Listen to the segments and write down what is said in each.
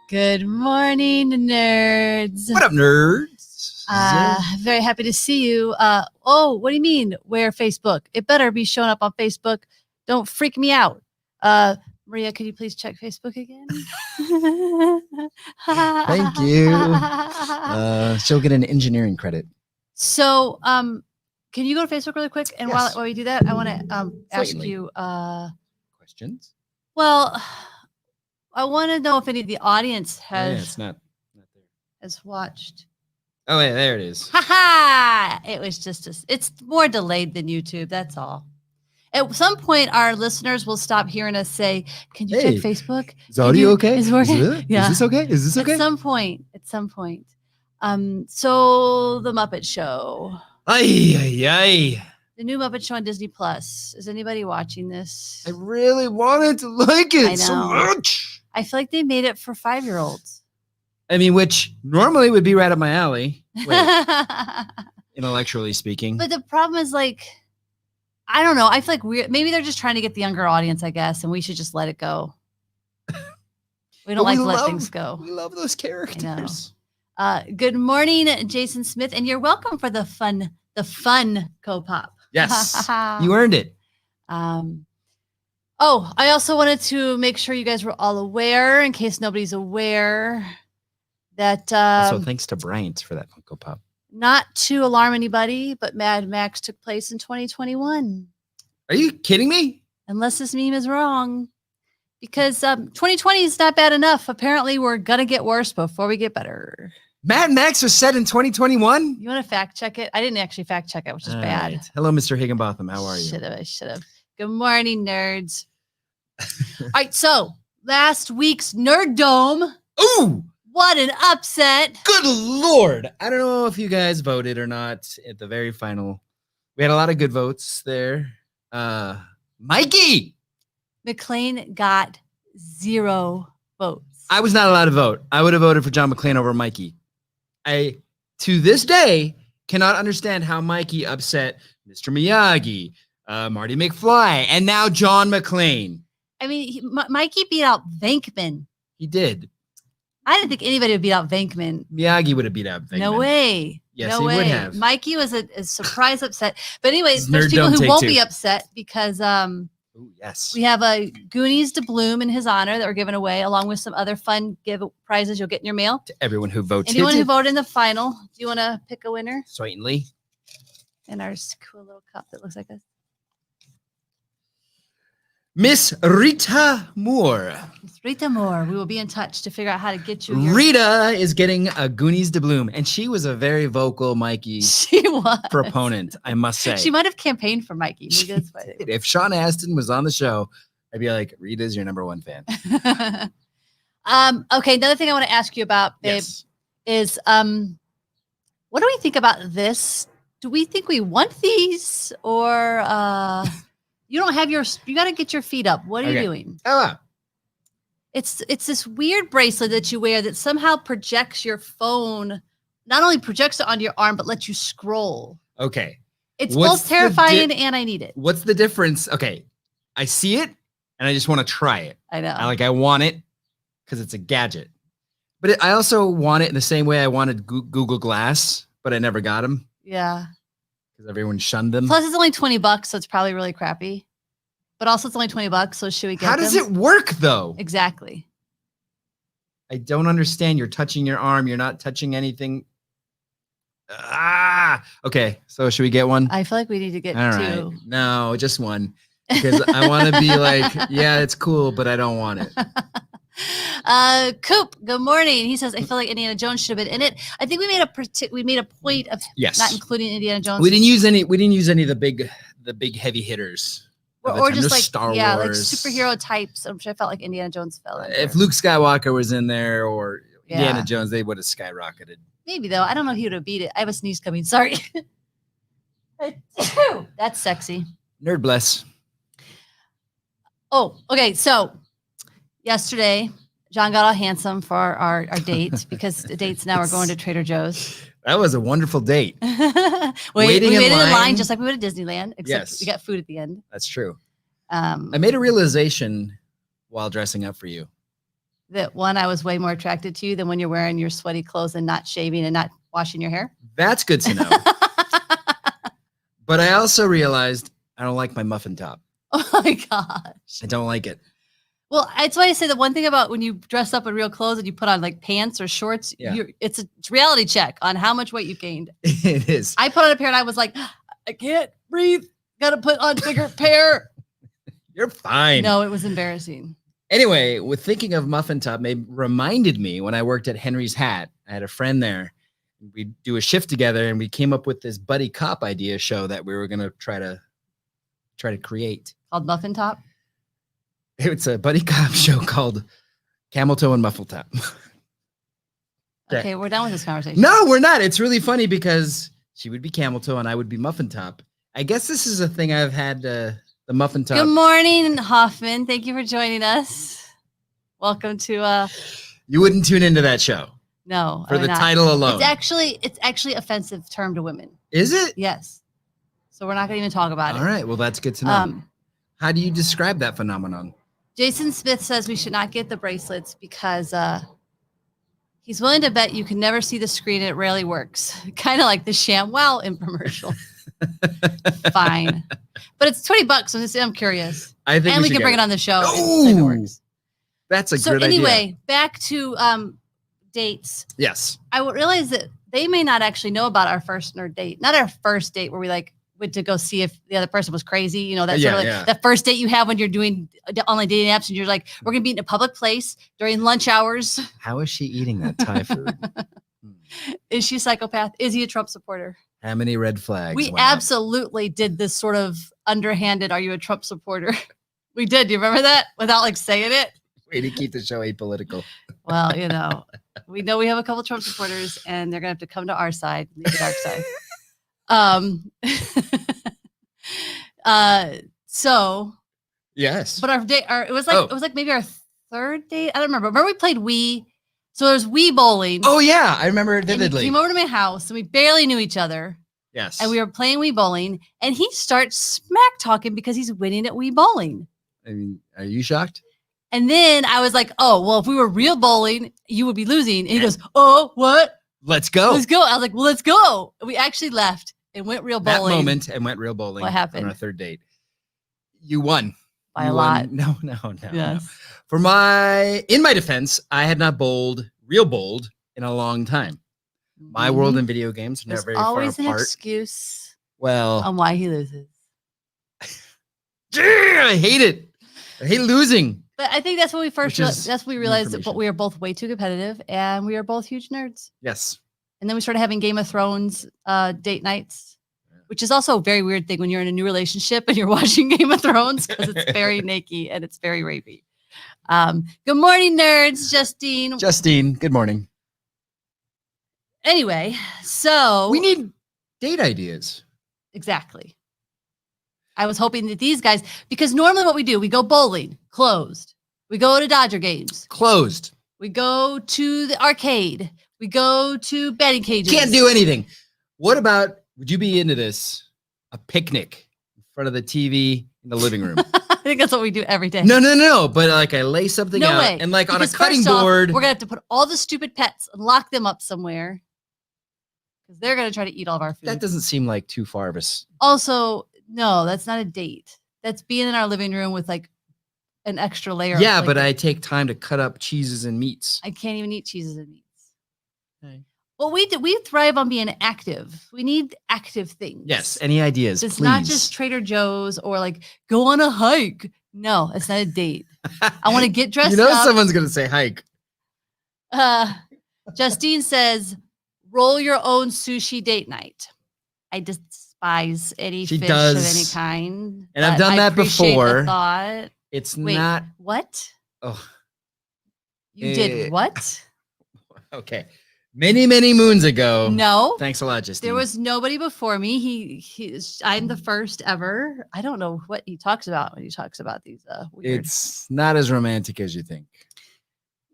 Good morning, nerds. What up, nerds? Very happy to see you. What do you mean? Where Facebook? It better be showing up on Facebook. Don't freak me out. Maria, could you please check Facebook again? Thank you. She'll get an engineering credit. So, can you go to Facebook really quick? And Yes. while we do that, I want to ask you questions. Well, I want to know if any of the audience has it's not there. Has watched. Oh, yeah, there it is. It was it's more delayed than YouTube. That's all. At some point, our listeners will stop hearing us say, "Can you check Facebook? Is audio okay? Is it working? Yeah. Is this okay? Is this okay?" At some point. So the Muppet Show. Ay. The new Muppet Show on Disney Plus. Is anybody watching this? I really wanted to like it so much. I feel like they made it for 5-year-olds. I mean, which normally would be right up my alley, intellectually speaking. But the problem is, like, I don't know. I feel like maybe they're just trying to get the younger audience, I guess, and we should just let it go. We don't like to let things go. We love those characters. Good morning, Jason Smith, and you're welcome for the fun co-pop. Yes, you earned it. I also wanted to make sure you guys were all aware, in case nobody's aware, that also thanks to Bryant for that Funko Pop. Not to alarm anybody, but Mad Max took place in 2021. Are you kidding me? Unless this meme is wrong. Because 2020 is not bad enough. Apparently, we're going to get worse before we get better. Mad Max was set in 2021? You want to fact check it? I didn't actually fact check it, which is bad. Right. Hello, Mr. Higginbotham. How are you? I should have. Good morning, nerds. All right, so last week's Nerd Dome. Ooh! What an upset. Good Lord. I don't know if you guys voted or not at the very final. We had a lot of good votes there. Mikey! McClane got 0 votes. I was not allowed to vote. I would have voted for John McClane over Mikey. I, to this day, cannot understand how Mikey upset Mr. Miyagi, Marty McFly, and now John McClane. I mean, Mikey beat out Venkman. He did. I didn't think anybody would beat out Venkman. Miyagi would have beat out Venkman. No way. Yes, he would have. Mikey was a surprise upset. But anyway, there's people who won't be upset because yes, we have a Goonies to Bloom in his honor that we're giving away, along with some other fun prizes you'll get in your mail. To everyone who voted. Anyone who voted in the final. Do you want to pick a winner? Certainly. In our cool little cup that looks like this. Miss Rita Moore. Miss Rita Moore. We will be in touch to figure out how to get you. Rita is getting a Goonies to Bloom, and she was a very vocal Mikey proponent, I must say. She might have campaigned for Mikey. Maybe that's why. If Sean Astin was on the show, I'd be like, Rita's your #1 fan. Okay, another thing I want to ask you about, babe, is what do we think about this? Do we think we want these, or you don't have you got to get your feet up. What are you doing? It's this weird bracelet that you wear that somehow projects your phone, not only projects it onto your arm, but lets you scroll. Okay. It's both terrifying and I need it. What's the difference? Okay. I see it and I just want to try it. I know. I want it because it's a gadget. But I also want it in the same way I wanted Google Glass, but I never got them. Yeah. Because everyone shunned them. Plus, it's only $20, so it's probably really crappy. But also, it's only $20, so should we get them? How does it work, though? Exactly. I don't understand. You're touching your arm. You're not touching anything. Okay. So should we get one? I feel like we need to get two. Right. No, just one. Because I want to be like, yeah, it's cool, but I don't want it. Coop, good morning. He says, I feel like Indiana Jones should have been in it. I think we made a point of not including Indiana Jones. We didn't use any of the big heavy hitters. Or just like Star Wars. Like superhero types, which I felt like Indiana Jones fell in. If Luke Skywalker was in there or Indiana Jones, they would have skyrocketed. Maybe though. I don't know if he would have beat it. I have a sneeze coming. Sorry. That's sexy. Nerd bless. Oh, okay. So yesterday, John got all handsome for our date because the dates now we're going to Trader Joe's. That was a wonderful date. we waited in line just like we would at Disneyland, except we got food at the end. That's true. I made a realization while dressing up for you. that one, I was way more attracted to you than when you're wearing your sweaty clothes and not shaving and not washing your hair. That's good to know. But I also realized I don't like my muffin top. Oh my gosh. I don't like it. Well, that's why I say the one thing about when you dress up in real clothes and you put on like pants or shorts, it's a reality check on how much weight you gained. It is. I put on a pair and I was like, I can't breathe. Got to put on a bigger pair. You're fine. No, it was embarrassing. Anyway, with thinking of muffin top, reminded me when I worked at Henry's Hat. I had a friend there. We'd do a shift together, and we came up with this buddy cop idea show that we were going to try to create. Called Muffin Top? It's a buddy cop show called Camel Toe and Muffle Top. Okay, we're done with this conversation. No, we're not. It's really funny because she would be Camel Toe and I would be Muffin Top. I guess this is a thing I've had the Muffin Top. Good morning, Hoffman. Thank you for joining us. Welcome to You wouldn't tune into that show. No. For the title alone. It's actually offensive term to women. Is it? Yes. So we're not going to even talk about it. All right. Well, that's good to know. How do you describe that phenomenon? Jason Smith says we should not get the bracelets because he's willing to bet you can never see the screen. It rarely works. Kind of like the ShamWow infomercial. Fine. But it's $20, so I'm curious. I think we can bring it on the show. Oh, if it works. That's a so good anyway, idea. back to dates. Yes. I would realize that they may not actually know about our first nerd date. Not our first date where we like went to go see if the other person was crazy. You know, that's sort of like that first date you have when you're doing online dating apps and you're like, we're going to be in a public place during lunch hours. How is she eating that Thai food? Is she a psychopath? Is he a Trump supporter? How many red flags? We absolutely did this sort of underhanded, are you a Trump supporter? We did. Do you remember that? Without like saying it? Way to keep the show apolitical. Well, you know we have a couple Trump supporters and they're going to have to come to our side, leave the dark side. So yes, but it was like maybe our third date. I don't remember. Remember we played Wii. So there's Wii bowling. Oh yeah, I remember vividly. He came over to my house and we barely knew each other. Yes, and we were playing Wii bowling, and he starts smack talking because he's winning at Wii bowling. I mean, are you shocked? And then I was like, "Oh, well, if we were real bowling, you would be losing." And he goes, "Oh, what? Let's go. Let's go." I was like, "Well, let's go." And we actually left and went real bowling. That moment and went real bowling. What happened on our third date? You won by a lot. No. Yes. No. In my defense, I had not real bowled in a long time. My world in video games are never very far apart. Always an excuse. Well, on why he loses. I hate it. I hate losing. But I think that's when we realized that we are both way too competitive and we are both huge nerds. Yes. And then we started having Game of Thrones date nights, which is also a very weird thing when you're in a new relationship and you're watching Game of Thrones because it's very naked and it's very rapey. Good morning, nerds. Justine, good morning. Anyway, so we need date ideas. Exactly. I was hoping that these guys, because normally what we do, we go bowling, closed. We go to Dodger games, closed. We go to the arcade. We go to batting cages. Can't do anything. What about, would you be into this? A picnic in front of the TV in the living room. I think that's what we do every day. No. But like I lay something out and like on a cutting board. We're going to have to put all the stupid pets and lock them up somewhere. Because they're going to try to eat all of our food. That doesn't seem like too far of a... Also, no, that's not a date. That's being in our living room with like an extra layer. Yeah, but I take time to cut up cheeses and meats. I can't even eat cheeses and meats. Okay. Well, we thrive on being active. We need active things. Yes. Any ideas? It's please. not just Trader Joe's or like go on a hike. No, it's not a date. I want to get dressed up. Someone's going to say hike. Justine says, roll your own sushi date night. I despise any fish of any kind. And I've done that before. The thought. Wait, not. What? Oh. You did what? Okay. Many moons ago. No. Thanks a lot, Justine. There was nobody before me. I'm the first ever. I don't know what he talks about when he talks about these weird. It's not as romantic as you think.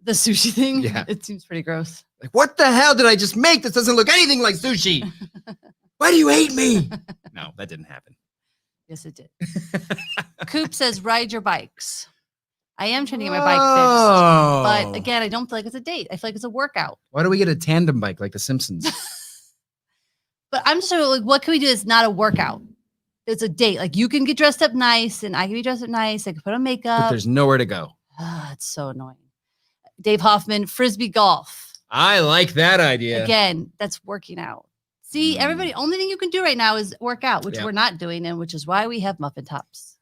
The sushi thing? Yeah. It seems pretty gross. Like, what the hell did I just make? This doesn't look anything like sushi. Why do you hate me? No, that didn't happen. Yes, it did. Coop says, ride your bikes. I am trying to get my bike fixed. But again, I don't feel like it's a date. I feel like it's a workout. Why don't we get a tandem bike like The Simpsons? But I'm just like, what can we do that's not a workout? It's a date. Like you can get dressed up nice and I can be dressed up nice. I can put on makeup. But there's nowhere to go. It's so annoying. Dave Hoffman, Frisbee golf. I like that idea. Again, that's working out. See, everybody, only thing you can do right now is work out, which we're not doing, and which is why we have muffin tops.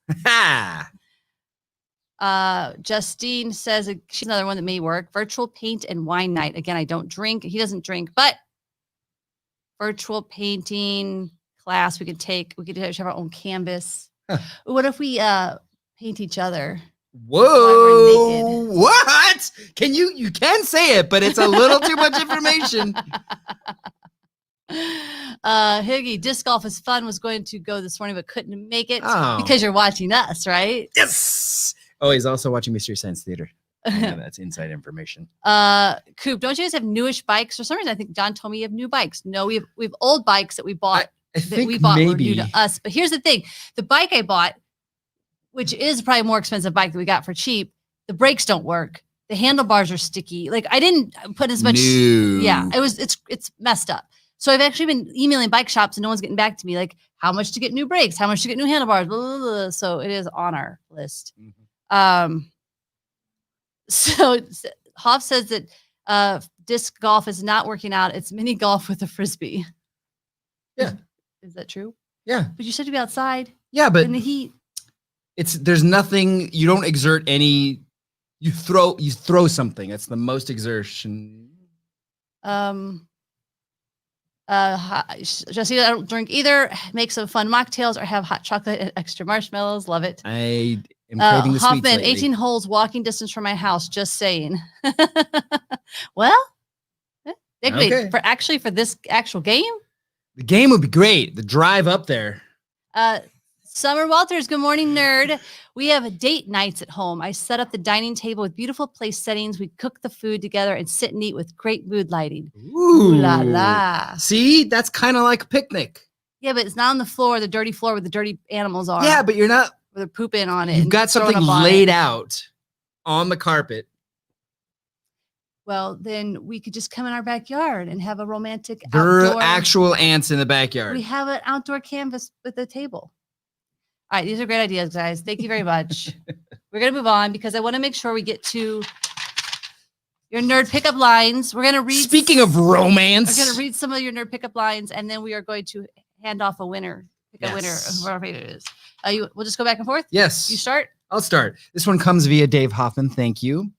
Justine says she's another one that may work. Virtual paint and wine night. Again, I don't drink. He doesn't drink, but virtual painting class we could take. We could have our own canvas. What if we paint each other? Whoa! What? Can you can say it, but it's a little too much information. Higgy, disc golf is fun. Was going to go this morning, but couldn't make it because you're watching us, right? Yes. Oh, he's also watching Mystery Science Theater. Yeah, that's inside information. Coop, don't you guys have newish bikes? For some reason, I think John told me you have new bikes. No, we have old bikes that we bought. I think we bought maybe were new to us. But here's the thing: the bike I bought, which is probably a more expensive bike that we got for cheap, the brakes don't work. The handlebars are sticky. Like I didn't put as much. Yeah, it's messed up. So I've actually been emailing bike shops and no one's getting back to me. Like how much to get new brakes, how much to get new handlebars. Blah, blah, blah. So it is on our list. So Hoff says that disc golf is not working out. It's mini golf with a Frisbee. Yeah. Is that true? Yeah. But you said to be outside. Yeah, but in the heat. There's nothing, you don't exert any, you throw something. That's the most exertion. Jesse, I don't drink either. Make some fun mocktails or have hot chocolate and extra marshmallows. Love it. I am craving the sweets Hoffman, lately. 18 holes, walking distance from my house. Just saying. Well, okay. For this actual game, the game would be great. The drive up there. Summer Walters, good morning, nerd. We have date nights at home. I set up the dining table with beautiful place settings. We cook the food together and sit and eat with great mood lighting. Ooh la la. See, that's kind of like a picnic. Yeah, but it's not on the floor, the dirty floor where the dirty animals are. Yeah, but you're not. Where they're pooping on it. You've got something laid out on the carpet. Well, then we could just come in our backyard and have a romantic There outdoor. are actual ants in the backyard. We have an outdoor canvas with a table. All right, these are great ideas, guys. Thank you very much. We're going to move on because I want to make sure we get to your nerd pickup lines. We're going to read. Speaking of romance. We're going to read some of your nerd pickup lines, and then we are going to hand off a winner. Pick a winner of whoever it is. We'll just go back and forth? Yes. You start? I'll start. This one comes via Dave Hoffman. Thank you.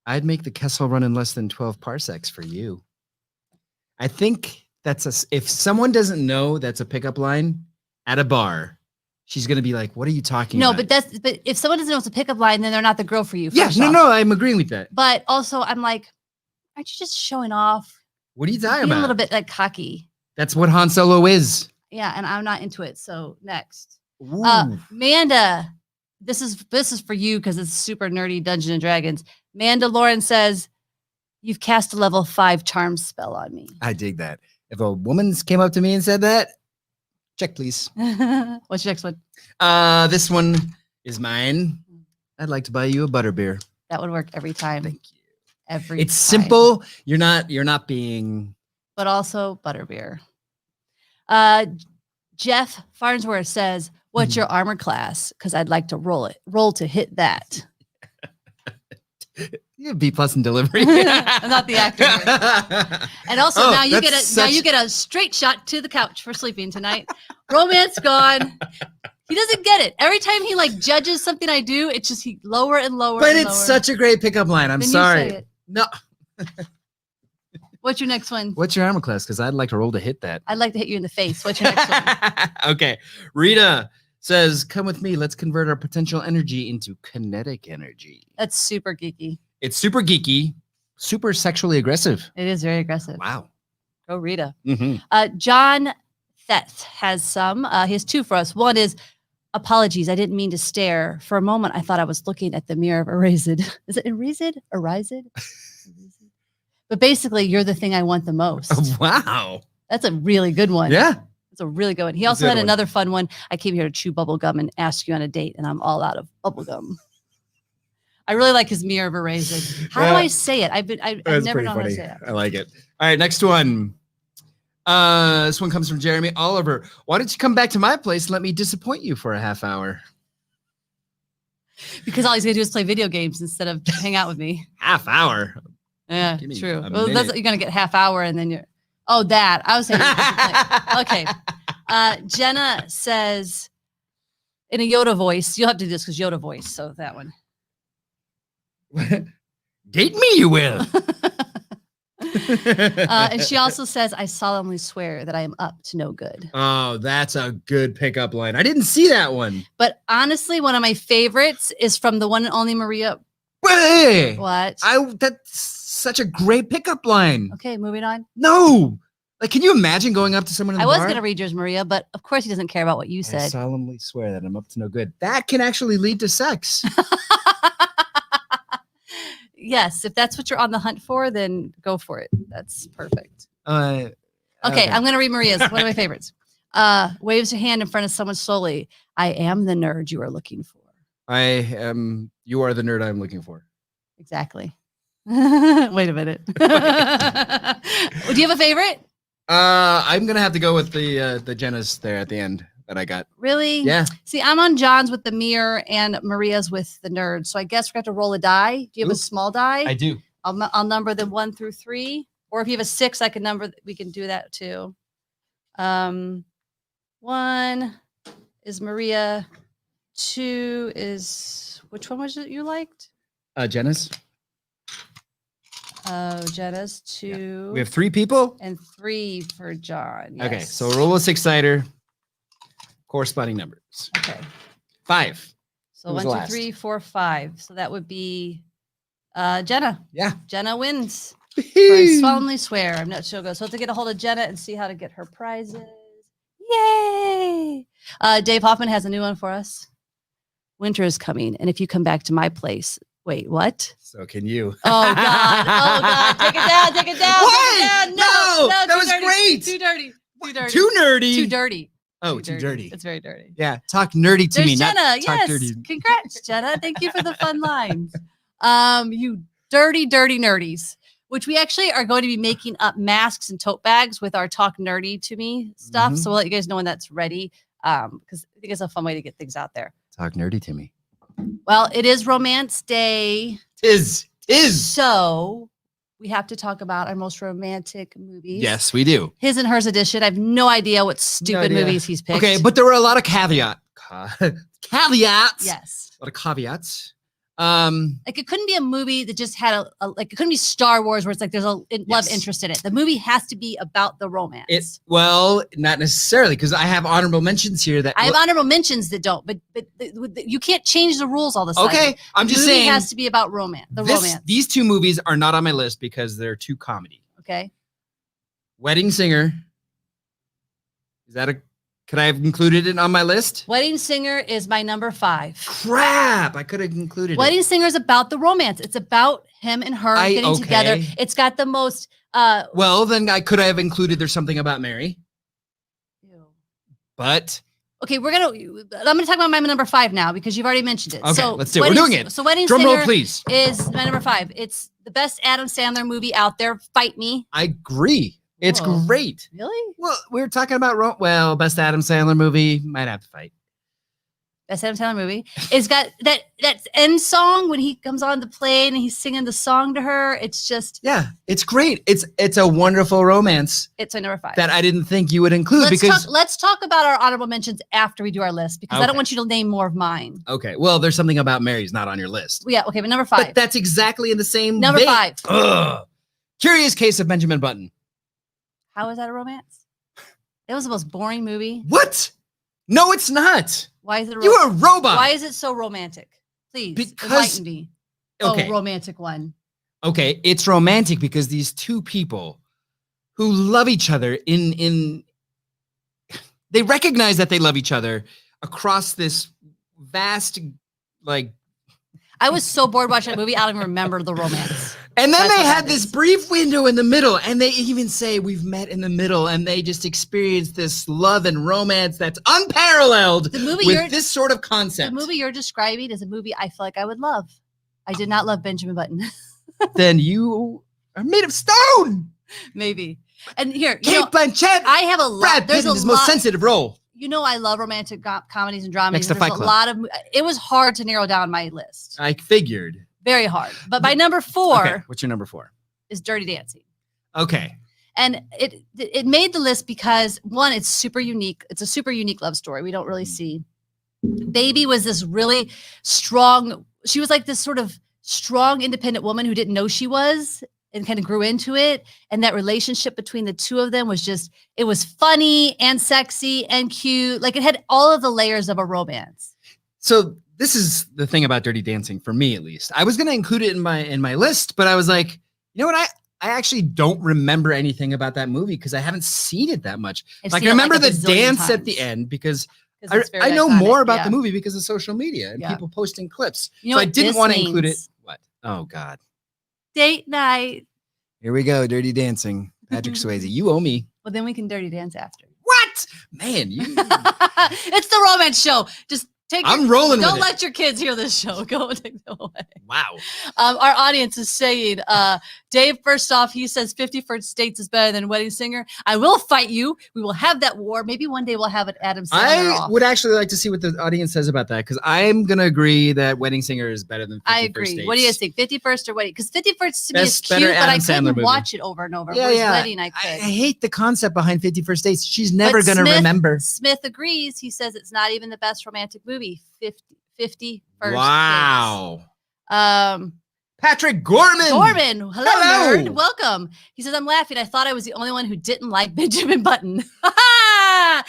I'd make the Kessel run in less than 12 parsecs for you. I think if someone doesn't know that's a pickup line at a bar, she's going to be like, what are you talking about? But if someone doesn't know it's a pickup line, then they're not the girl for you. Yeah, no, I'm agreeing with that. But also, I'm like, aren't you just showing off? What are you talking about? A little bit like cocky. That's what Han Solo is. Yeah, and I'm not into it. So next. Manda, this is for you because it's super nerdy Dungeons and Dragons. Manda Lauren says, you've cast a level 5 charm spell on me. I dig that. If a woman came up to me and said that, check, please. What's your next one? This one is mine. I'd like to buy you a butterbeer. That would work every time. Thank you. It's simple. You're not being. But also butterbeer. Jeff Farnsworth says, "What's your armor class? Because I'd like to roll to hit that." Yeah, B+ in delivery. I'm not the actor. And also now you get a straight shot to the couch for sleeping tonight. Romance gone. He doesn't get it. Every time he judges something I do, it's just lower and lower. But it's such a great pickup line. I'm sorry. No. What's your next one? What's your armor class? Because I'd like to roll to hit that. I'd like to hit you in the face. What's your next one? Okay. Rita says, come with me. Let's convert our potential energy into kinetic energy. That's super geeky. It's super geeky, super sexually aggressive. It is very aggressive. Wow. Go Rita. Mm-hmm. John Theth has some. He has 2 for us. One is, apologies, I didn't mean to stare. For a moment, I thought I was looking at the mirror of Erased. Is it Erased? Erased? But basically, you're the thing I want the most. Oh, wow. That's a really good one. Yeah. That's a really good one. He also had another fun one. I came here to chew bubble gum and ask you on a date, and I'm all out of bubble gum. I really like his mirror erasing. How do I say it? I've never known how to say it. I like it. All right, next one. This one comes from Jeremy Oliver. Why don't you come back to my place and let me disappoint you for a half hour? Because all he's gonna do is play video games instead of hang out with me. Half hour? Yeah, true. Well, you're gonna get half hour and then you're. Oh, that I was saying. Okay. Jenna says in a Yoda voice. You'll have to do this because Yoda voice. So that one. Date me, you will. And she also says, I solemnly swear that I am up to no good. Oh, that's a good pickup line. I didn't see that one. But honestly, one of my favorites is from the one and only Maria. Hey, what? That's such a great pickup line. Okay, moving on. No. Like, can you imagine going up to someone in the bar? I was going to read yours, Maria, but of course he doesn't care about what you said. I solemnly swear that I'm up to no good. That can actually lead to sex. Yes, if that's what you're on the hunt for, then go for it. That's perfect. Okay, I'm going to read Maria's. One of my favorites. Waves her hand in front of someone slowly. I am the nerd you are looking for. You are the nerd I'm looking for. Exactly. Wait a minute. Do you have a favorite? I'm going to have to go with the Jenna's there at the end that I got. Really? Yeah. See, I'm on John's with the mirror and Maria's with the nerd. So I guess we're going to have to roll a die. Do you have a small die? I do. I'll number them 1 through 3. Or if you have a 6, I can number. We can do that too. 1 is Maria. 2 is, which one was it you liked? Jenna's. Oh, Jenna's 2. Yeah. We have 3 people? And 3 for John. Yes. Okay, so roll a 6-sider. Corresponding numbers. Okay. 5. So 1, 2, 3, 4, 5. So that would be Jenna. Yeah. Jenna wins. I solemnly swear. I'm not sure. So I have to get a hold of Jenna and see how to get her prizes. Yay! Dave Hoffman has a new one for us. Winter is coming, and if you come back to my place, wait, what? So can you? Oh God! Oh God! Take it down! Take it down! What? Take it down. No, that was dirty. great. Too dirty. Too dirty. Too nerdy. Too dirty. Oh, too dirty. It's very dirty. Yeah, talk nerdy to There's me. Jenna. Not talk Yes. dirty. Congrats, Jenna. Thank you for the fun lines. You dirty nerdies. Which we actually are going to be making up masks and tote bags with our talk nerdy to me stuff. So we'll let you guys know when that's ready. Because I think it's a fun way to get things out there. Talk nerdy to me. Well, it is Romance Day. Is. So we have to talk about our most romantic movies. Yes, we do. His and hers edition. I have no idea what stupid movies he's picked. Okay, but there were a lot of caveats. Yes. A lot of caveats. Like it couldn't be a movie that just had like it couldn't be Star Wars where it's like there's a love interest in it. The movie has to be about the romance. Well, not necessarily because I have honorable mentions here that I have honorable mentions that don't, but you can't change the rules all the time. Okay, I'm just saying it has to be about romance. These 2 movies are not on my list because they're too comedy. Okay. Wedding Singer. Could I have included it on my list? Wedding Singer is my number 5. Crap! I could have included Wedding Singer is about the romance. It's about him and her getting together. It's got the most. Well, then I could have included There's Something About Mary. Ew. But. Okay, I'm gonna talk about my number 5 now because you've already mentioned it. Okay, so let's do it. We're doing it. So Wedding Drum Singer roll, please. Is my number 5. It's the best Adam Sandler movie out there. Fight me. I agree. It's great. Really? Well, we're talking about best Adam Sandler movie. Might have to fight. Best Adam Sandler movie. It's got that end song when he comes on the plane and he's singing the song to her. It's just it's great. It's a wonderful romance. It's my number 5 that I didn't think you would include let's talk about our honorable mentions after we do our list because I don't want you to name more of mine. Okay. Well, There's Something About Mary's not on your list. Yeah. Okay, but number 5. But that's exactly in the same number vein. 5. Ugh. Curious Case of Benjamin Button. How is that a romance? It was the most boring movie. What? No, it's not. Why is it? You're a robot. Why is it so romantic? Please enlighten me. Okay. Oh, romantic one. Okay, it's romantic because these 2 people who love each other they recognize that they love each other across this vast, like. I was so bored watching that movie. I don't even remember the romance. And then they had this brief window in the middle, and they even say we've met in the middle, and they just experience this love and romance that's unparalleled with this sort of concept. The movie you're describing is a movie I feel like I would love. I did not love Benjamin Button. Then you are made of stone. Maybe. And here, Kate Blanchett. I have a lot. Brad Pitt in his most sensitive role. You know, I love romantic comedies and dramas. Next to Fight Club. It was hard to narrow down my list. I figured. Very hard. But my number 4. Okay, what's your number 4? Is Dirty Dancing. Okay. And it made the list because, one, it's super unique. It's a super unique love story. We don't really see. Baby was this really strong. She was like this sort of strong, independent woman who didn't know she was and kind of grew into it. And that relationship between the two of them was just, it was funny and sexy and cute. Like it had all of the layers of a romance. So this is the thing about Dirty Dancing for me, at least. I was going to include it in my list, but I was like, you know what? I actually don't remember anything about that movie because I haven't seen it that much. Like I remember the dance at the end because I know more about the movie because of social media and people posting clips. You know so I didn't want to include it. What? Oh, God. Date night. Here we go. Dirty Dancing. Patrick Swayze. You owe me. Well, then we can dirty dance after. What? Man, you. It's the romance show. Just I'm rolling with it. Don't let your kids hear this show. Go and take them away. Wow. Our audience is saying, Dave, first off, he says 50 First Dates is better than Wedding Singer. I will fight you. We will have that war. Maybe one day we'll have an Adam Sandler I would actually like to see what the audience says about that because I'm going to agree that Wedding Singer is better than 50 I agree. First Dates. What do you think? 51st or Wedding? Because 51st to me is Better cute, but I Adam couldn't Sandler watch it over and over. Yeah, Whereas yeah. Wedding, I could. I hate the concept behind 50 First Dates. She's never going to remember. Smith agrees. He says it's not even the best romantic movie. 50 First Wow. Dates. Patrick Gorman. Hello, nerd. Welcome. He says, I'm laughing. I thought I was the only one who didn't like Benjamin Button.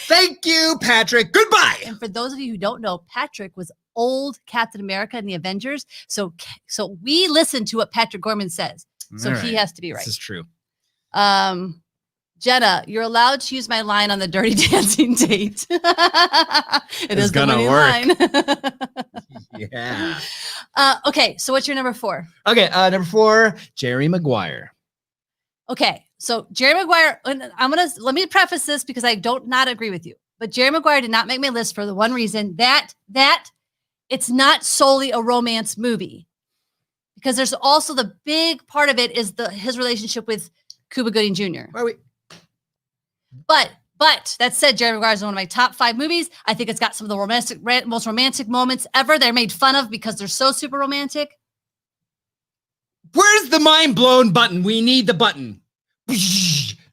Thank you, Patrick. Goodbye. And for those of you who don't know, Patrick was old Captain America in the Avengers. So we listen to what Patrick Gorman says. So he has to be right. This is true. Jenna, you're allowed to use my line on the Dirty Dancing date. It is gonna work. Yeah. Okay, so what's your number 4? Okay, number 4, Jerry Maguire. Okay, so Jerry Maguire, and let me preface this because I don't not agree with you. But Jerry Maguire did not make my list for the one reason that it's not solely a romance movie. Because there's also the big part of it is his relationship with Cuba Gooding Jr. But that said, Jerry Maguire is one of my top 5 movies. I think it's got some of the most romantic moments ever. They're made fun of because they're so super romantic. Where's the mind blown button? We need the button.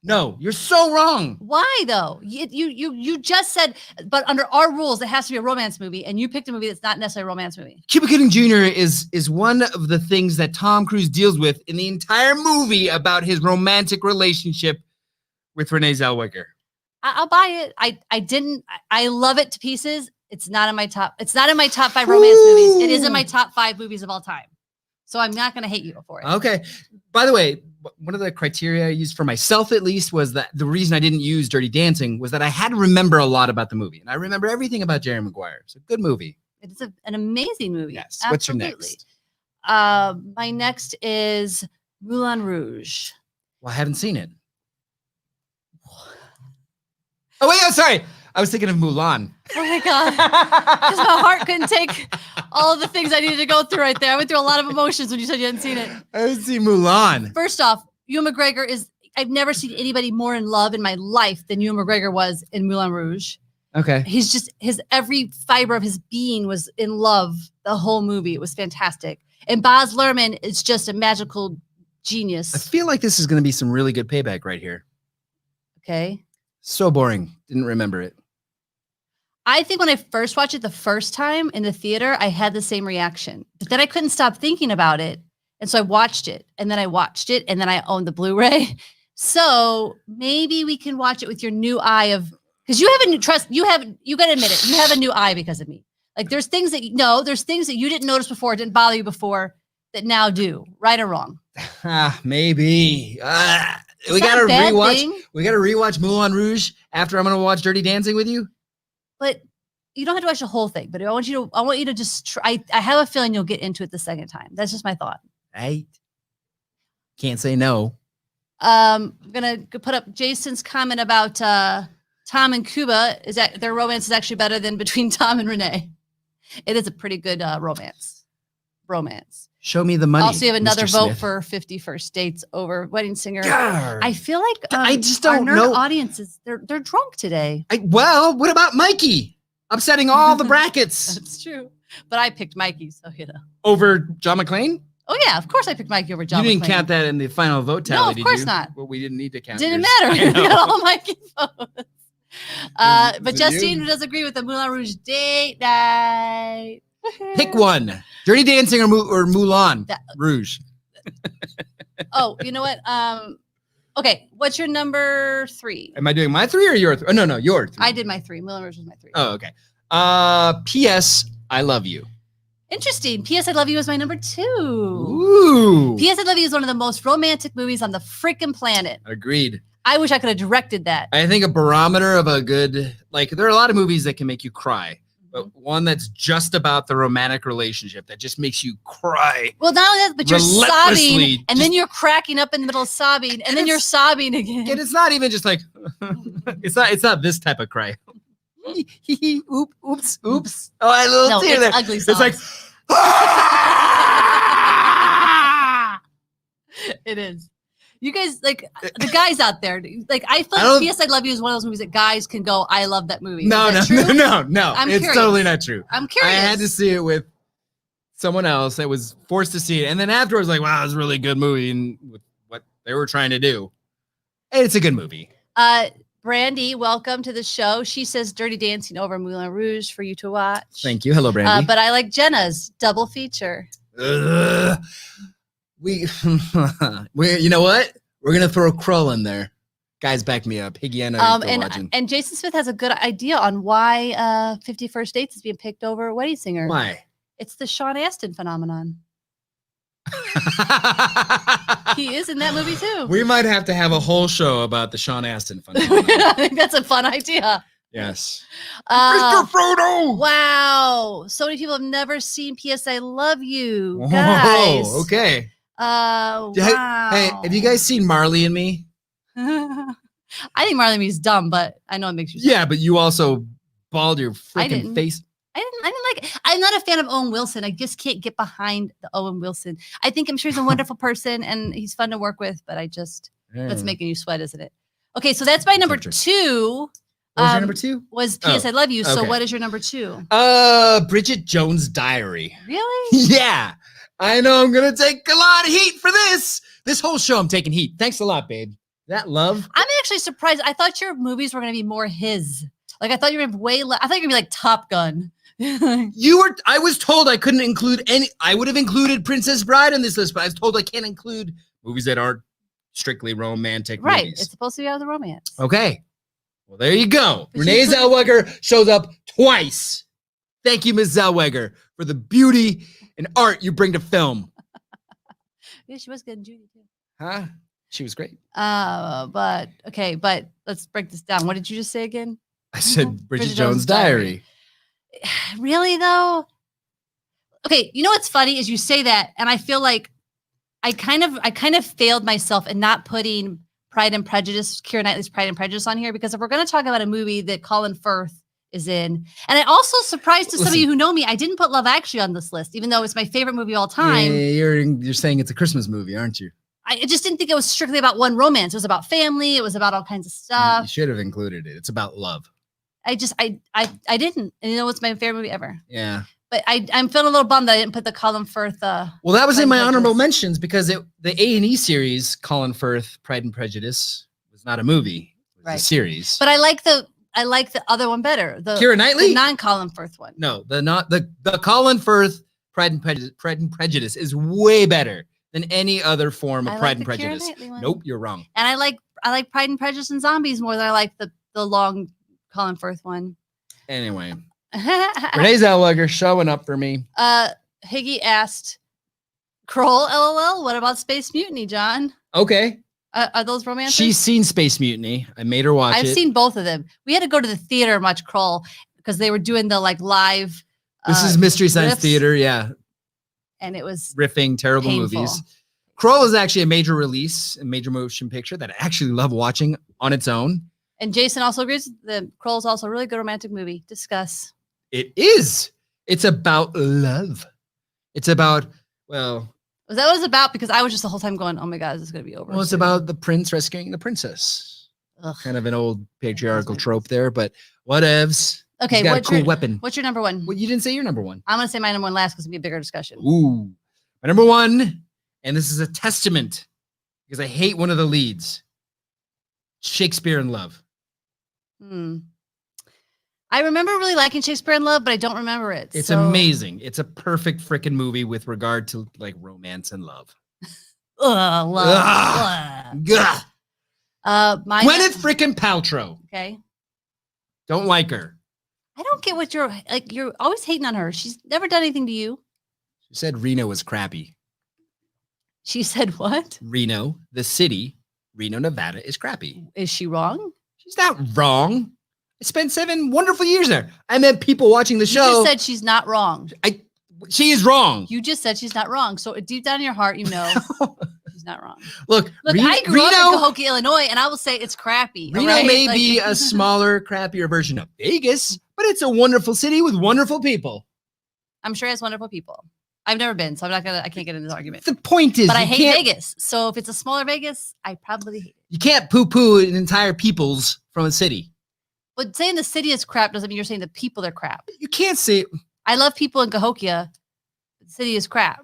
No, you're so wrong. Why though? You just said, but under our rules, it has to be a romance movie, and you picked a movie that's not necessarily a romance movie. Cuba Gooding Jr. is one of the things that Tom Cruise deals with in the entire movie about his romantic relationship with Renee Zellweger. I'll buy it. I love it to pieces. It's not in my top 5 romance movies. It is in my top 5 movies of all time. So I'm not going to hate you for it. Okay. By the way, one of the criteria I used for myself, at least, was that the reason I didn't use Dirty Dancing was that I had to remember a lot about the movie. And I remember everything about Jerry Maguire. It's a good movie. It's an amazing movie. Yes. Absolutely. What's your next? My next is Moulin Rouge. Well, I haven't seen it. Oh, wait, I'm sorry. I was thinking of Mulan. Oh, my God. Because my heart couldn't take all of the things I needed to go through right there. I went through a lot of emotions when you said you hadn't seen it. I haven't seen Mulan. First off, Ewan McGregor I've never seen anybody more in love in my life than Ewan McGregor was in Moulin Rouge. Okay. His every fiber of his being was in love the whole movie. It was fantastic. And Baz Luhrmann is just a magical genius. I feel like this is going to be some really good payback right here. Okay. So boring. Didn't remember it. I think when I first watched it the first time in the theater, I had the same reaction. But then I couldn't stop thinking about it. And so I watched it. And then I watched it. And then I owned the Blu-ray. So maybe we can watch it with your new eye of... Because you have a new trust. You got to admit it. You have a new eye because of me. Like there's things that you didn't notice before, didn't bother you before, that now do. Right or wrong? Maybe. We got to rewatch. We got to rewatch Moulin Rouge after I'm going to watch Dirty Dancing with you. But you don't have to watch the whole thing. But I want you to just try. I have a feeling you'll get into it the second time. That's just my thought. Right. Can't say no. I'm gonna put up Jason's comment about Tom and Cuba. Is that their romance is actually better than between Tom and Renee? It is a pretty good romance. romance. Show me the money. Also, you have another Mr. vote Smith. for 50 First Dates over Wedding Singer. Yarr. I feel like I just our don't nerd know. audiences, they're drunk today. Well, what about Mikey? Upsetting all the brackets. That's true. But I picked Mikey, so Over John McClane? Oh yeah, of course I picked Mikey over John. You didn't McClane. count that in the final vote tally, No, of did course you? not. Well, we didn't need to count. Didn't yours. matter. We got all Mikey votes. But it Justine you? does agree with the Moulin Rouge date night. Pick one: Dirty Dancing or Mulan Rouge. Oh, you know what? Okay, what's your number 3? Am I doing my 3 or your 3? Oh no, your 3. I did my 3. Moulin Rouge was my 3. Oh, okay. P.S. I love you. Interesting. P.S. I Love You is my number 2. Ooh. P.S. I Love You is one of the most romantic movies on the freaking planet. Agreed. I wish I could have directed that. I think a barometer of a good, like, there are a lot of movies that can make you cry, but one that's just about the romantic relationship that just makes you cry. Well, not only that, but you're sobbing, Relentlessly, and then you're cracking up in the middle of sobbing, and then you're sobbing again. And it's not even just like, it's not this type of cry. Oops. Oh, I had a little No, tear it's there. ugly It's like, it is. You guys, like, the guys out there, like, I feel I like don't- P.S. I Love You is one of those movies that guys can go, I love that movie. no. Is that true? I'm It's curious. totally not true. I'm curious. I had to see it with someone else that was forced to see it. And then afterwards, like, wow, it was a really good movie. And with what they were trying to do, it's a good movie. Brandy, welcome to the show. She says Dirty Dancing over Moulin Rouge for you to watch. Thank you. Hello, Brandy. But I like Jenna's double feature. We, you know what? We're going to throw Krull in there. Guys, back me up. Higgy, I know you're still watching. And Jason Smith has a good idea on why 50 First Dates is being picked over Wedding Singer. Why? It's the Sean Astin phenomenon. He is in that movie too. We might have to have a whole show about the Sean Astin phenomenon. I think that's a fun idea. Yes. Uh, Mr. Frodo! Wow. So many people have never seen P.S. I Love You. Guys. Oh, okay. Wow. Hey, have you guys seen Marley and Me? I think Marley and Me is dumb, but I know it makes you sad. Yeah, but you also balled your freaking didn't. face. I didn't like it. I'm not a fan of Owen Wilson. I just can't get behind the Owen Wilson. I'm sure he's a wonderful person and he's fun to work with, but that's making you sweat, isn't it? Okay, so that's my number True. 2. What was your number 2? Was P.S. I Love You. So okay. what is your number 2? Bridget Jones' Diary. Really? Yeah. I know I'm going to take a lot of heat for this. This whole show, I'm taking heat. Thanks a lot, babe. That love. I'm actually surprised. I thought your movies were going to be more his. Like, I thought you were going to be way less. I thought you were going to be like Top Gun. I was told I couldn't include any. I would have included Princess Bride in this list, but I was told I can't include movies that aren't strictly romantic Right. movies. It's supposed to be out of the romance. Okay. Well, there you go. But Renee you put- Zellweger shows up twice. Thank you, Ms. Zellweger, for the beauty and art you bring to film. Yeah, she was good in Judy too. Huh? She was great. But let's break this down. What did you just say again? I said Bridget Jones' Diary. Really though? Okay, you know what's funny is you say that, and I feel like I kind of failed myself in not putting Pride and Prejudice, Keira Knightley's Pride and Prejudice on here, because if we're going to talk about a movie that Colin Firth is in, and I also surprised to some of you who know me, I didn't put Love Actually on this list, even though it's my favorite movie of all time. Yeah, you're saying it's a Christmas movie, aren't you? I just didn't think it was strictly about one romance. It was about family. It was about all kinds of You stuff. should have included it. It's about love. I didn't. And you know what's my favorite movie ever? Yeah. But I'm feeling a little bummed that I didn't put the Colin Firth. Well, that was Pride in my and honorable Prejudice. mentions because the A&E series, Colin Firth, Pride and Prejudice, was not a movie. It was Right. a series. But I like the other one better. The Keira Knightley? the non-Colin Firth one. No, the Colin Firth Pride and Prejudice is way better than any other form of I Pride like and the Keira Prejudice. Knightley one. Nope, you're wrong. And I like Pride and Prejudice and Zombies more than I like the long Colin Firth one. Anyway, Renee Zellweger showing up for me. Higgy asked, Kroll, LOL, what about Space Mutiny, John? Okay. Are those romantic? She's seen Space Mutiny. I made her watch it. I've seen both of them. We had to go to the theater and watch Kroll because they were doing the like live. This is Mystery Science riffs, Theater. Yeah. and it was Riffing, terrible painful. movies. Kroll is actually a major release, a major motion picture that I actually love watching on its own. And Jason also agrees. The Kroll is also a really good romantic movie. Discuss. It is. It's about love. It's about, well... Was that what it was about? Because I was just the whole time going, oh my God, this is going to be over. Well, it's about the prince rescuing the princess. Ugh. Kind of an old patriarchal trope there, but whatevs. Okay, He's got a cool weapon. What's your number one? Well, you didn't say your number one. I'm going to say my number one last because it'll be a bigger discussion. Ooh. My number one, and this is a testament because I hate one of the leads. Shakespeare in Love. I remember really liking Shakespeare in Love, but I don't remember it. It's amazing. It's a perfect freaking movie with regard to like romance and love. Love. Gwyneth freaking Paltrow. Okay. Don't like her. I don't get what you're like. You're always hating on her. She's never done anything to you. She said Reno was crappy. She said what? Reno, the city, Reno, Nevada, is crappy. Is she wrong? She's not wrong. I spent 7 wonderful years there. I met people watching the show. You just said she's not wrong. She is wrong. You just said she's not wrong. So deep down in your heart, you know she's not wrong. Look, I grew up in Cahokia, Illinois, and I will say it's crappy. Reno may be a smaller, crappier version of Vegas, but it's a wonderful city with wonderful people. I'm sure it has wonderful people. I've never been, so I can't get into this argument. The point is, but I hate Vegas. So if it's a smaller Vegas, I probably hate it. You can't poo-poo an entire peoples from a city. But saying the city is crap doesn't mean you're saying the people are crap. You can't say. I love people in Cahokia. The city is crap.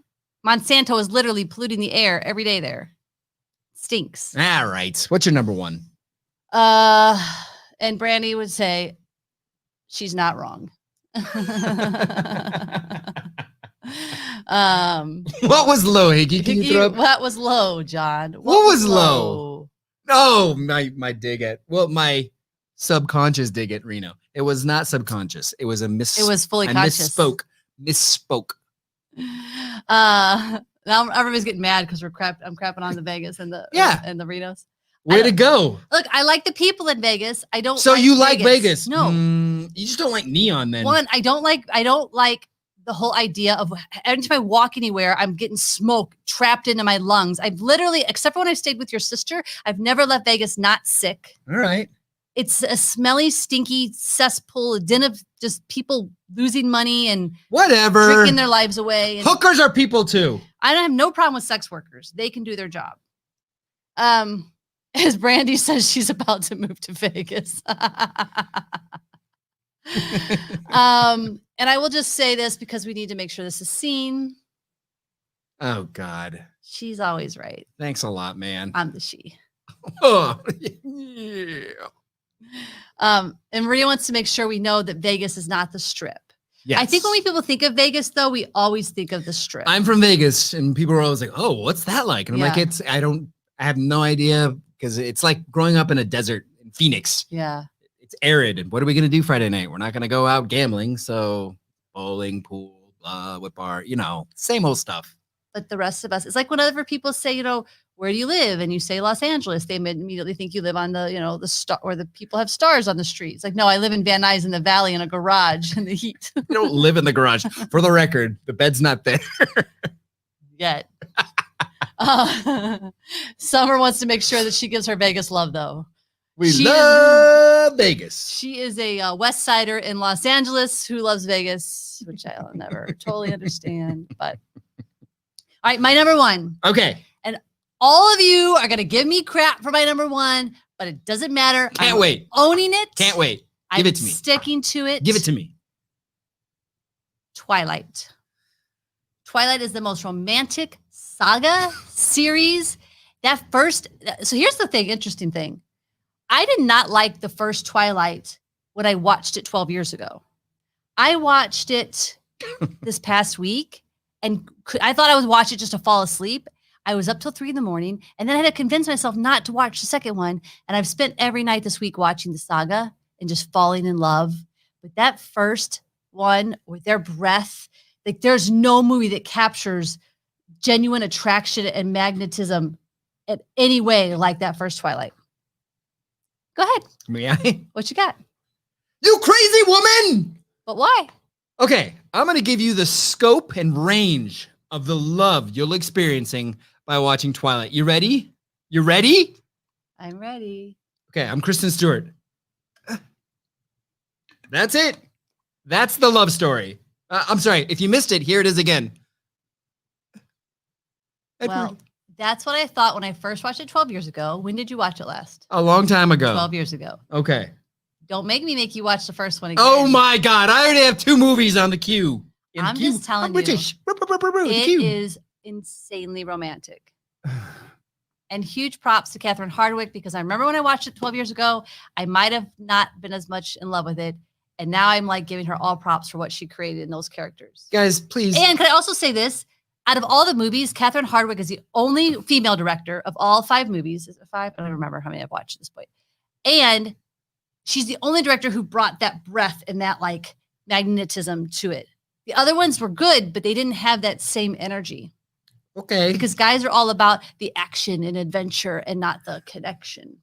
Monsanto is literally polluting the air every day there. Stinks. All right. What's your number one? And Brandy would say, she's not wrong. What was low, Higgy? Can you throw up? What was low, John? What was low? Oh, my dig at my subconscious dig at Reno. It was not subconscious. It was a It was fully conscious. Misspoke. Now everybody's getting mad because I'm crapping on the Vegas and the and the Renos. Way to go! Look, I like the people in Vegas. I don't. So you like Vegas? No, you just don't like neon. Then I don't like the whole idea of anytime I walk anywhere, I'm getting smoke trapped into my lungs. I've literally, except for when I stayed with your sister, I've never left Vegas not sick. All right. It's a smelly, stinky cesspool, a den of just people losing money and whatever, drinking their lives away. And hookers are people too. I don't have no problem with sex workers. They can do their job. As Brandy says, she's about to move to Vegas. And I will just say this because we need to make sure this is seen. Oh God. She's always right. Thanks a lot, man. I'm the she. Oh, yeah. And Maria wants to make sure we know that Vegas is not the Strip. Yes. I think when people think of Vegas, though, we always think of the Strip. I'm from Vegas, and people are always like, "Oh, what's that like?" And I'm like, I have no idea because it's like growing up in a desert in Phoenix. Yeah, it's arid. And what are we gonna do Friday night? We're not gonna go out gambling, so bowling, pool, whip bar, same old stuff. But the rest of us, it's like whenever people say, where do you live? And you say Los Angeles, they immediately think you live on the, the star, or the people have stars on the street. It's like, no, I live in Van Nuys in the Valley in a garage in the heat. You don't live in the garage. For the record, the bed's not there. Yet. Summer wants to make sure that she gives her Vegas love, though. We love Vegas. She is a West Sider in Los Angeles who loves Vegas, which I'll never totally understand. But all right, my number one. Okay. And all of you are going to give me crap for my number one, but it doesn't matter. Can't wait. Owning it. Can't wait. Give it to me. Sticking to it. Give it to me. Twilight. Twilight is the most romantic saga series. So here's the interesting thing. I did not like the first Twilight when I watched it 12 years ago. I watched it this past week. And I thought I would watch it just to fall asleep. I was up till 3 a.m, and then I had to convince myself not to watch the second one. And I've spent every night this week watching the saga and just falling in love. But that first one with their breath, like there's no movie that captures genuine attraction and magnetism in any way like that first Twilight. Go ahead. May I? What you got? You crazy woman! But why? Okay, I'm going to give you the scope and range of the love you'll experiencing by watching Twilight. You ready? You ready? I'm ready. Okay, I'm Kristen Stewart. That's it. That's the love story. I'm sorry. If you missed it, here it is again. Well, that's what I thought when I first watched it 12 years ago. When did you watch it last? A long time ago. 12 years ago. Okay. Don't make me make you watch the first one again. Oh my God. I already have 2 movies on the queue. I'm just telling you. British. It is insanely romantic. And huge props to Catherine Hardwicke, because I remember when I watched it 12 years ago, I might have not been as much in love with it. And now I'm like giving her all props for what she created in those characters. Guys, please. And can I also say this? Out of all the movies, Catherine Hardwicke is the only female director of all 5 movies. Is it 5? I don't remember how many I've watched at this point. And she's the only director who brought that breath and that like magnetism to it. The other ones were good, but they didn't have that same energy. Okay. Because guys are all about the action and adventure and not the connection.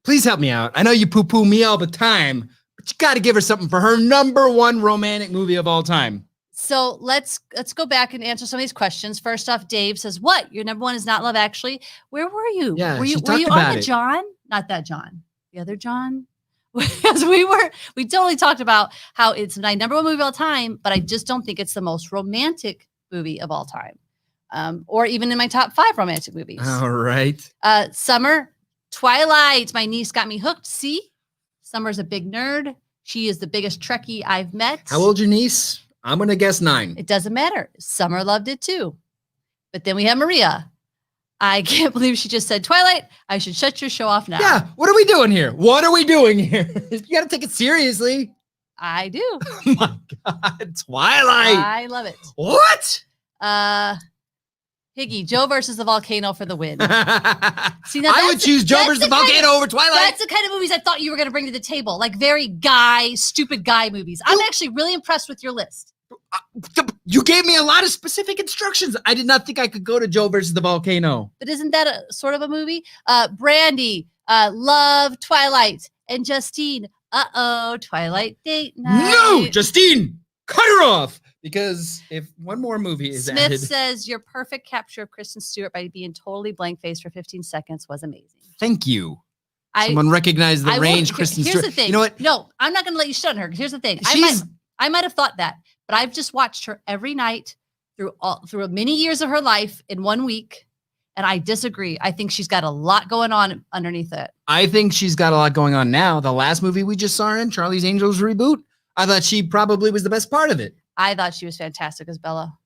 Please help me out. I know you poo-poo me all the time, but you got to give her something for her #1 romantic movie of all time. So let's go back and answer some of these questions. First off, Dave says, "What? Your #1 is not Love Actually? Where were you? Yeah, were you she talked on about the it. John? Not that John. The other John." Because we totally talked about how it's my #1 movie of all time, but I just don't think it's the most romantic movie of all time, or even in my top 5 romantic movies. All right. Summer, Twilight. My niece got me hooked. See, Summer's a big nerd. She is the biggest Trekkie I've met. How old's your niece? I'm going to guess 9. It doesn't matter. Summer loved it too. But then we have Maria. I can't believe she just said Twilight. I should shut your show off now. Yeah. What are we doing here? You got to take it seriously. I do. Oh my God. Twilight. I love it. What? Higgy, Joe versus the volcano for the win. See, now I would choose Joe versus the volcano over Twilight. That's the kind of movies I thought you were going to bring to the table. Like very stupid guy movies. I'm actually really impressed with your list. You gave me a lot of specific instructions. I did not think I could go to Joe versus the volcano. But isn't that a sort of a movie? Brandy, Love, Twilight, and Justine. Twilight date night. No, Justine, cut her off. Because if one more movie is Smith added. says your perfect capture of Kristen Stewart by being totally blank-faced for 15 seconds was amazing. Thank you. Someone recognized the range Kristen Stewart. Here's the thing. You know what? No, I'm not going to let you shit on her. Here's the thing. I might have thought that, but I've just watched her every night through many years of her life in 1 week, and I disagree. I think she's got a lot going on underneath it. I think she's got a lot going on now. The last movie we just saw her in, Charlie's Angels reboot, I thought she probably was the best part of it. I thought she was fantastic as Bella.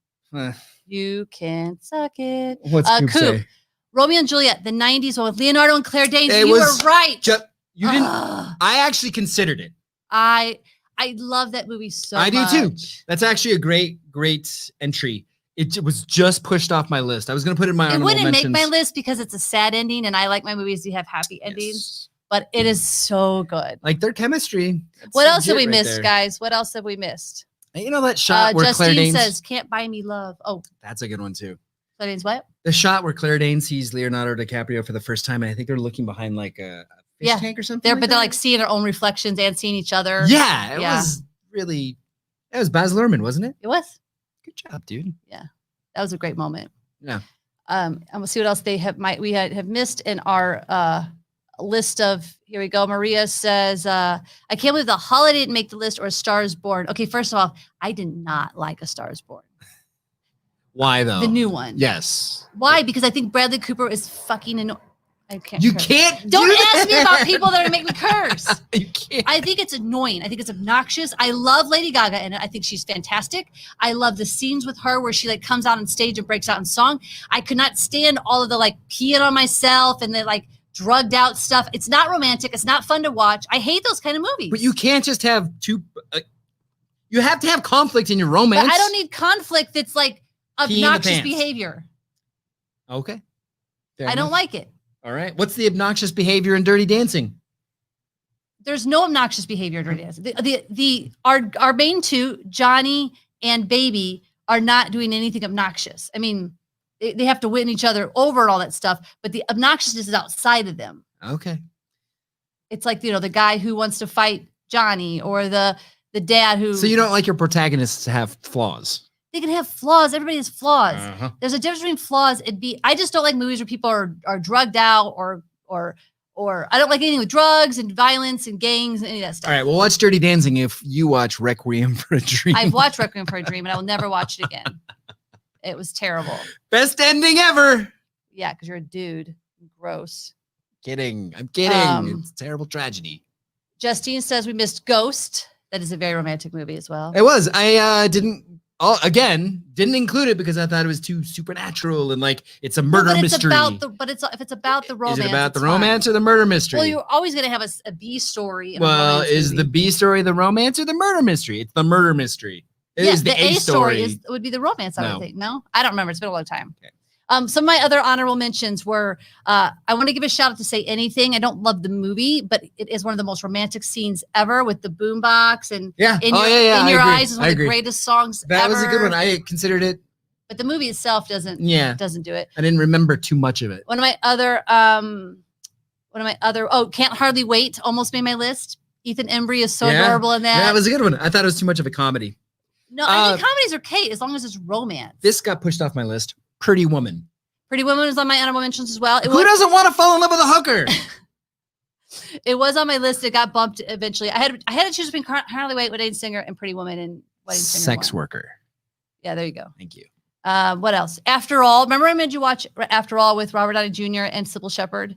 You can suck it. What's Coop say? Romeo and Juliet, the 90s one with Leonardo and Claire Danes. You were right. You didn't. I actually considered it. I love that movie so much. I do too. That's actually a great entry. It was just pushed off my list. I was going to put it in my honorable mentions. It wouldn't make my list because it's a sad ending, and I like my movies to have happy endings. But it is so good. Like their chemistry. What else have we missed, guys? What else have we missed? You know that shot where Claire Danes says, "Can't buy me love." Oh, that's a good one too. Claire Danes, what? The shot where Claire Danes sees Leonardo DiCaprio for the first time, and I think they're looking behind like a fish tank or something. They're like seeing their own reflections and seeing each other. Yeah, it was really. It was Baz Luhrmann, wasn't it? It was. Good job, dude. Yeah, that was a great moment. Yeah. And we'll see what else they have missed in our list of. Here we go. Maria says, I can't believe The Holiday didn't make the list or A Star is Born. Okay, first of all, I did not like A Star is Born. Why though? The new one. Yes. Why? Because I think Bradley Cooper is fucking annoying. I can't. You curse. can't. Don't ask me about people that are making me curse. You can't. I think it's annoying. I think it's obnoxious. I love Lady Gaga in it. I think she's fantastic. I love the scenes with her where she like comes out on stage and breaks out in song. I could not stand all of the like peeing on myself and the like drugged out stuff. It's not romantic. It's not fun to watch. I hate those kind of movies. But you can't just have two. You have to have conflict in your romance. But I don't need conflict that's like obnoxious behavior. Okay. I don't like it. All right. What's the obnoxious behavior in Dirty Dancing? There's no obnoxious behavior in Dirty Dancing. Our main two, Johnny and Baby, are not doing anything obnoxious. I mean, they have to win each other over and all that stuff, but the obnoxiousness is outside of them. Okay. It's like, the guy who wants to fight Johnny or the dad who. So you don't like your protagonists to have flaws? They can have flaws. Everybody has flaws. Uh-huh. There's a difference between flaws. I just don't like movies where people are drugged out or I don't like anything with drugs and violence and gangs and any of that stuff. All right. Well, watch Dirty Dancing if you watch Requiem for a Dream. I've watched Requiem for a Dream and I will never watch it again. It was terrible. Best ending ever. Yeah, because you're a dude. Gross. Kidding. I'm kidding. It's a terrible tragedy. Justine says we missed Ghost. That is a very romantic movie as well. It was. I didn't include it because I thought it was too supernatural and like it's a murder mystery. If it's about the romance. Is it about the romance or the murder mystery? Well, you're always going to have a B story. Well, is the B story the romance or the murder mystery? It's the murder mystery. It is the A story. Would be the romance, I would think. No, I don't remember. It's been a long time. Okay. Some of my other honorable mentions were, I want to give a shout out to Say Anything. I don't love the movie, but it is one of the most romantic scenes ever with the boombox and In Your Eyes is one of the greatest songs ever. That was a good one. I considered it. But the movie itself doesn't do it. I didn't remember too much of it. One of my other, Can't Hardly Wait almost made my list. Ethan Embry is so adorable in that. Yeah, that was a good one. I thought it was too much of a comedy. No, I mean, comedies are okay as long as it's romance. This got pushed off my list. Pretty Woman. Pretty Woman is on my honorable mentions as well. Who doesn't want to fall in love with a hooker? It was on my list. It got bumped eventually. I had to choose between Harley Wait, Wedding Singer, and Pretty Woman, and Wedding Singer. Sex Worker. Yeah, there you go. Thank you. What else? After All. Remember I made you watch After All with Robert Downey Jr. and Sybil Shepherd?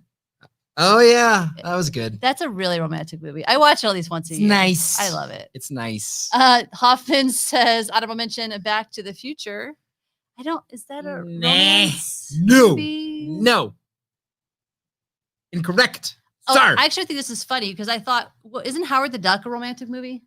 Oh, yeah. That was good. That's a really romantic movie. I watch it at least once a year. Nice. I love it. It's nice. Hoffman says, honorable mention, Back to the Future. Is that a romance movie? No. Incorrect. Oh, Sorry. I actually think this is funny because I thought, well, isn't Howard the Duck a romantic movie?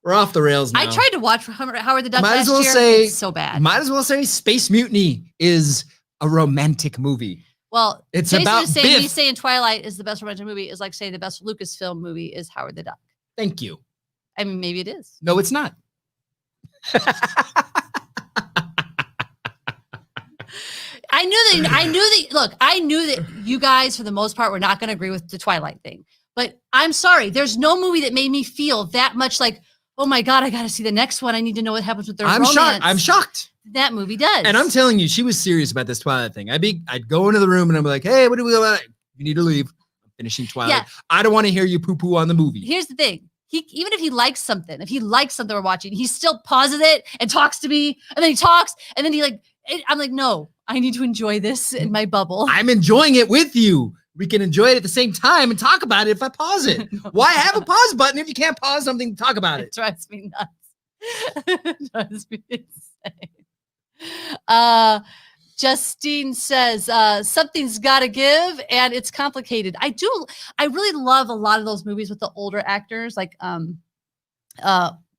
We're off the rails now. I tried to watch Howard the Duck last year. It's so bad. Might as well say Space Mutiny is a romantic movie. Well, it's Jason about is saying, me saying Twilight is the best romantic movie is like saying the best Lucasfilm movie is Howard the Duck. Thank you. I mean, maybe it is. No, it's not. I knew that you guys, for the most part, were not going to agree with the Twilight thing. But I'm sorry, there's no movie that made me feel that much like, oh my God, I got to see the next one. I need to know what happens with their romance. I'm shocked. That movie does. And I'm telling you, she was serious about this Twilight thing. I'd go into the room and I'm like, hey, what do we about? You need to leave. I'm finishing Twilight. Yeah. I don't want to hear you poo-poo on the movie. Here's the thing. Even if he likes something we're watching, he still pauses it and talks to me, and then he talks, and then I'm like, no, I need to enjoy this in my bubble. I'm enjoying it with you. We can enjoy it at the same time and talk about it if I pause it. Why have a pause button if you can't pause something to talk about it? It drives me nuts. It drives me insane. Justine says, something's got to give, and it's complicated. I really love a lot of those movies with the older actors, like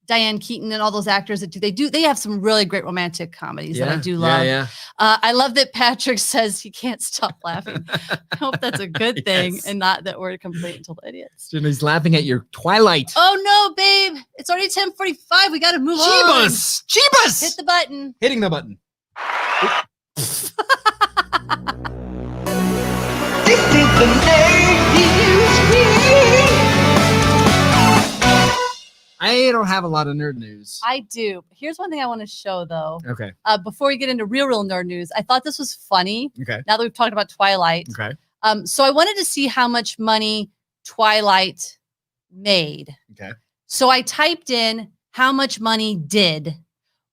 Diane Keaton and all those actors that they have some really great romantic comedies that I do love. Yeah. I love that Patrick says he can't stop laughing. I hope that's a good thing and not that we're complete until idiots. He's laughing at your Twilight. Oh no, babe. It's already 10:45. We got to move on. Jeebus! Hit the button. Hitting the button. This is the name I don't have a lot of nerd news. I do. Here's one thing I want to show, though. Okay. Before we get into real nerd news, I thought this was funny. Okay. Now that we've talked about Twilight. Okay. So I wanted to see how much money Twilight made. Okay. So I typed in how much money did.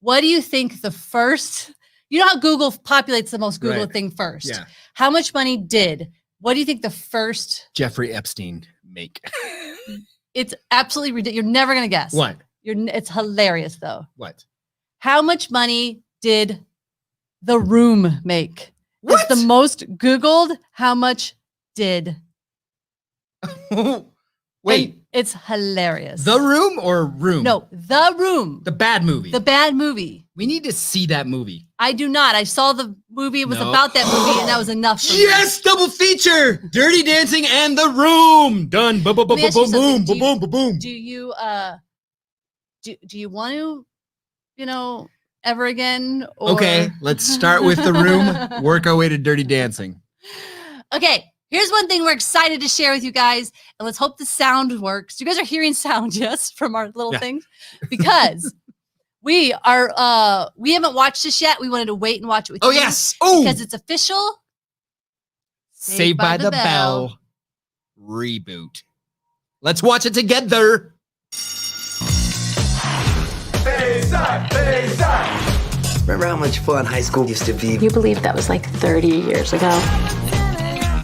What do you think the first? You know how Google populates the most Googled thing first. Yeah. How much money did? What do you think the first? Jeffrey Epstein make. It's absolutely ridiculous. You're never gonna guess. What? It's hilarious though. What? How much money did The Room make? What? It's the most Googled. How much did? Wait. And it's hilarious. The Room or Room? No, The Room. The bad movie. The bad movie. We need to see that movie. I do not. I saw the movie. It was about that movie, and that was enough for me. Yes, double feature. Dirty Dancing and The Room. Done. Boom, boom, boom, boom, boom, boom, boom, boom, boom. Do you do you want to, ever again? Or... Okay, let's start with The Room. Work our way to Dirty Dancing. Okay. Here's one thing we're excited to share with you guys, and let's hope the sound works. You guys are hearing sound, yes, from our little things? Because we haven't watched this yet. We wanted to wait and watch it with you. Oh, yes. Oh, because it's official. Saved by the Bell reboot. Let's watch it together. Bayside, Bayside. Remember how much fun high school used to be? You believe that was like 30 years ago?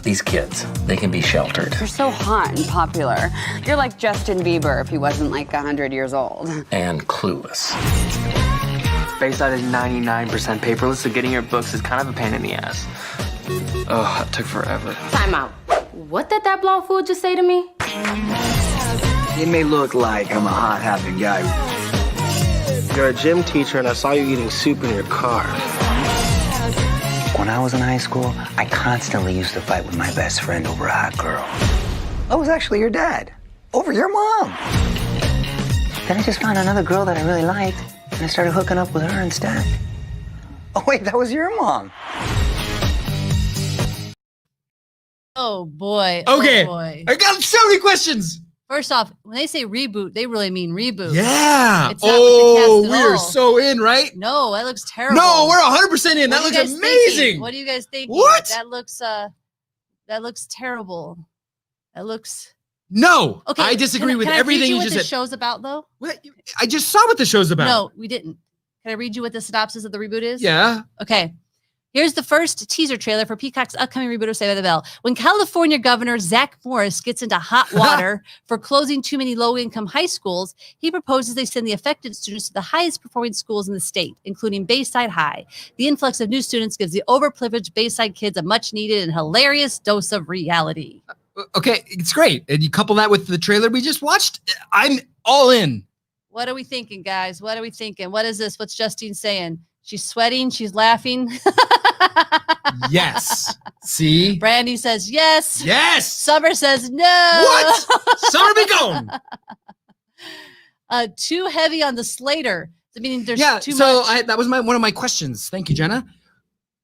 These kids, they can be sheltered. You're so hot and popular. You're like Justin Bieber if he wasn't like 100 years old. And clueless. Bayside is 99% paperless, so getting your books is kind of a pain in the ass. Oh, it took forever. Time out. What did that blonde fool just say to me? It may look like I'm a hot, happy guy. You're a gym teacher, and I saw you eating soup in your car. When I was in high school, I constantly used to fight with my best friend over a hot girl. I was actually your dad. Over your mom. Then I just found another girl that I really liked, and I started hooking up with her instead. Oh, wait, that was your mom. Oh boy. Okay. Oh boy. I got so many questions. First off, when they say reboot, they really mean reboot. Yeah. It's not with the cast at we are all. so in, right? No, that looks terrible. No, we're 100% in. What That are you looks guys amazing. thinking? What do you guys think? What? That looks terrible. That looks No. okay. I disagree with can everything I read you what just this said. show's about, though. What? I just saw what the show's about. No, we didn't. Can I read you what the synopsis of the reboot is? Yeah. Okay. Here's the first teaser trailer for Peacock's upcoming reboot of Saved by the Bell. When California Governor Zach Morris gets into hot water for closing too many low-income high schools, he proposes they send the affected students to the highest-performing schools in the state, including Bayside High. The influx of new students gives the overprivileged Bayside kids a much-needed and hilarious dose of reality. Okay, it's great. And you couple that with the trailer we just watched, I'm all in. What are we thinking, guys? What are we thinking? What is this? What's Justine saying? She's sweating. She's laughing. Yes. See? Brandy says yes. Yes. Summer says no. What? Summer be gone. Too heavy on the Slater. I mean, there's too so much. that was one of my questions. Thank you, Jenna.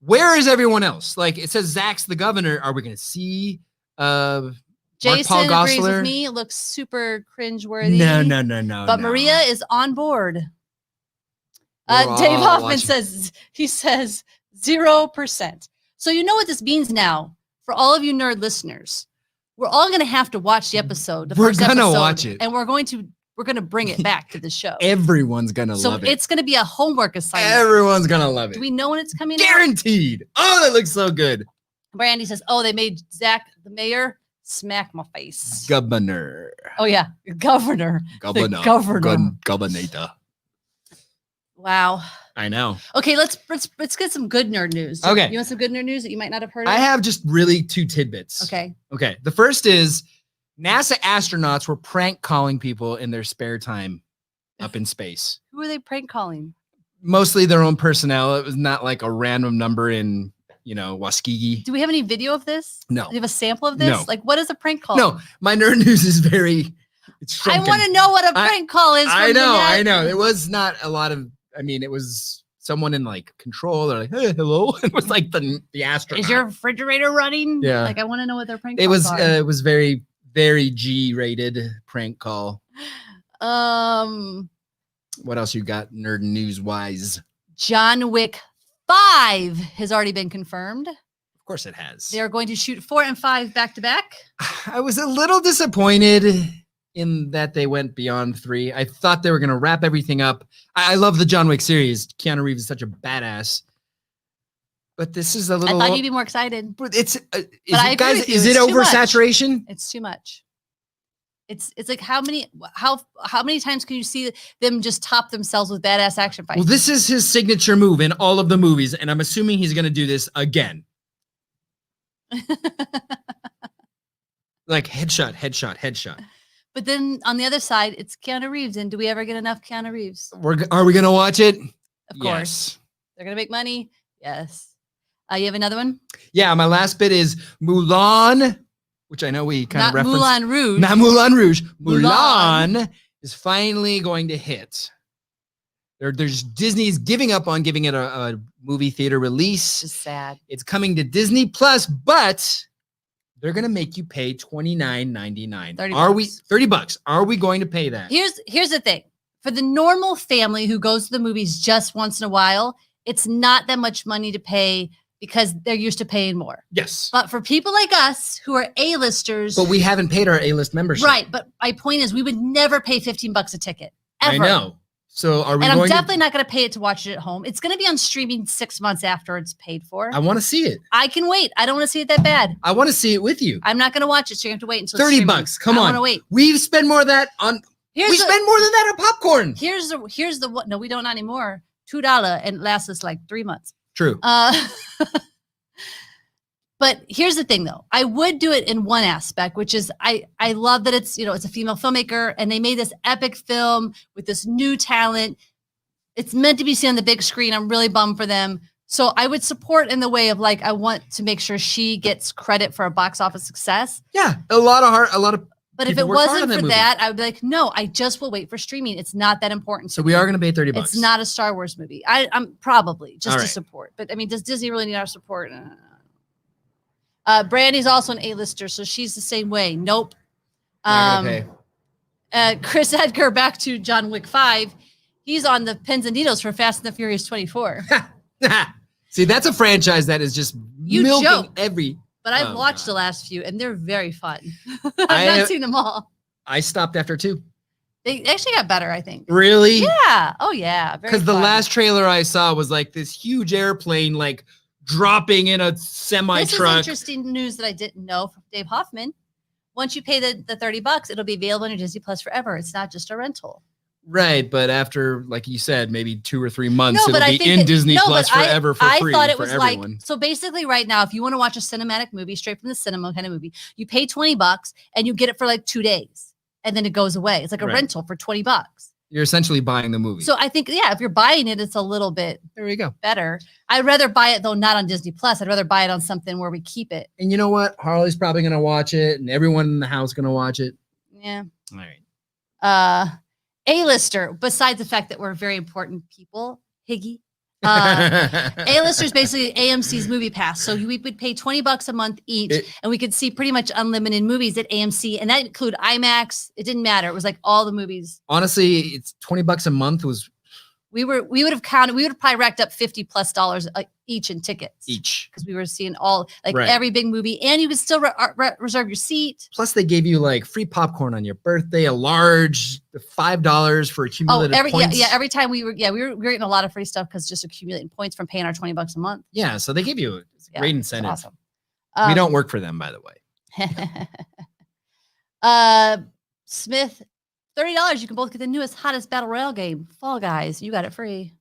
Where is everyone else? Like it says Zach's the governor. Are we going to see Mark Jason Paul agrees Gosselaar? with me. It looks super cringeworthy. No. But no. Maria is on board. We're Dave all Hoffman watching. says 0%. So you know what this means now for all of you nerd listeners. We're all going to have to watch the episode. We're first gonna episode, watch it. and we're going to bring it back to the show. Everyone's going to So love it. it's going to be a homework assignment. Everyone's going to love it. Do we know when it's coming out? Guaranteed. Oh, that looks so good. Brandy says, "Oh, they made Zach the mayor smack my face." Governor. Oh yeah, governor. Governor. The governor. Governator. Wow. I know. Okay, let's get some good nerd news. Okay. You want some good nerd news that you might not have heard of? I have just really two tidbits. Okay. Okay. The first is NASA astronauts were prank calling people in their spare time up in space. Who are they prank calling? Mostly their own personnel. It was not like a random number in, Waskegi. Do we have any video of this? No. Do you have a sample of this? No. Like, what is a prank call? No, my nerd news is it's I shrunken. want to know what a prank call is. I from the net. I know. It was not a lot of, it was someone in like control. They're like, hey, hello. It was like the astronaut. Is your refrigerator running? Yeah. Like, I want to know what their prank It calls was, are. it was very, very G-rated prank call. What else you got nerd news-wise? John Wick 5 has already been confirmed. Of course it has. They're going to shoot 4 and 5 back to back. I was a little disappointed in that they went beyond 3. I thought they were going to wrap everything up. I love the John Wick series. Keanu Reeves is such a badass. But this is a I little. thought you'd be more excited. But it's. I agree Guys, with you. is it It's too much. oversaturation? It's too much. It's like how many times can you see them just top themselves with badass action fights? Well, this is his signature move in all of the movies, and I'm assuming he's going to do this again. Like headshot. But then on the other side, it's Keanu Reeves. And do we ever get enough Keanu Reeves? Are we going to watch it? Of course. They're going to make money. Yes. You have another one? Yeah, my last bit is Mulan, which I know we kind of Not referenced. Moulin Rouge. Not Moulin Rouge. Mulan. Mulan is finally going to hit. There's Disney's giving up on giving it a movie theater release. Just sad. It's coming to Disney Plus, but they're gonna make you pay $29.99. $30? Are we going to pay that? Here's the thing. For the normal family who goes to the movies just once in a while, it's not that much money to pay because they're used to paying more. Yes. But for people like us who are A-listers. But we haven't paid our A-list membership. Right. But my point is we would never pay $15 a ticket. Ever. I know. So are we And I'm going definitely not going to pay it to watch it at home. It's going to be on streaming 6 months after it's paid for. I want to see it. I can wait. I don't want to see it that bad. I want to see it with you. I'm not going to watch it, so you have to wait until it's $30. streaming. Come on. I want to wait. We spend more of that on. Spend more than that on popcorn. Here's the what? No, we don't anymore. $2 and it lasts us like 3 months. True. But here's the thing, though. I would do it in one aspect, which is I love that it's it's a female filmmaker and they made this epic film with this new talent. It's meant to be seen on the big screen. I'm really bummed for them. So I would support in the way of like I want to make sure she gets credit for a box office success. Yeah, a lot of. But if it wasn't for that, I would be like, no, I just will wait for streaming. It's not that important. So we are going to pay $30. It's not a Star Wars movie. I'm probably just All to right. support. But I mean, does Disney really need our support? Brandy's also an A-lister, so she's the same way. Nope. Not gonna pay. Chris Edgar, back to John Wick 5. He's on the pins and needles for Fast and the Furious 24. See, that's a franchise that is just You milking joke. every. But I've watched the last few, and they're very fun. I've not seen them all. I stopped after 2. They actually got better, I think. Really? Yeah. Oh, yeah. Because the last trailer I saw was like this huge airplane, like dropping in a semi This is truck. interesting news that I didn't know from Dave Hoffman. Once you pay the $30, it'll be available on your Disney Plus forever. It's not just a rental. Right, but after, like you said, maybe 2 or 3 months, No, but it'll I be think in Disney Plus forever for free. I thought it for was everyone. like, so basically right now, if you want to watch a cinematic movie straight from the cinema kind of movie, you pay $20 and you get it for like 2 days and then it goes away. It's like a Right. rental for $20. You're essentially buying the movie. So I think, yeah, if you're buying it, it's a little bit there you go. better. I'd rather buy it though, not on Disney Plus. I'd rather buy it on something where we keep it. And you know what? Harley's probably going to watch it, and everyone in the house going to watch it. Yeah. All right. A-lister, besides the fact that we're very important people, Higgy. A-listers basically AMC's movie pass. So we would pay $20 a month each, and we could see pretty much unlimited movies at AMC, and that include IMAX. It didn't matter. It was like all the movies. Honestly, it's $20 a month was We would have probably racked up $50+ each in tickets each. because we were seeing all Right. every big movie, and you could still reserve your seat. Plus, they gave you like free popcorn on your birthday, a large $5 for accumulated points. Every time we were getting a lot of free stuff because just accumulating points from paying our $20 a month. Yeah, so they give you a great incentive. Awesome. We don't work for them, by the way. Smith, $30. You can both get the newest, hottest battle royale game, Fall Guys. You got it free.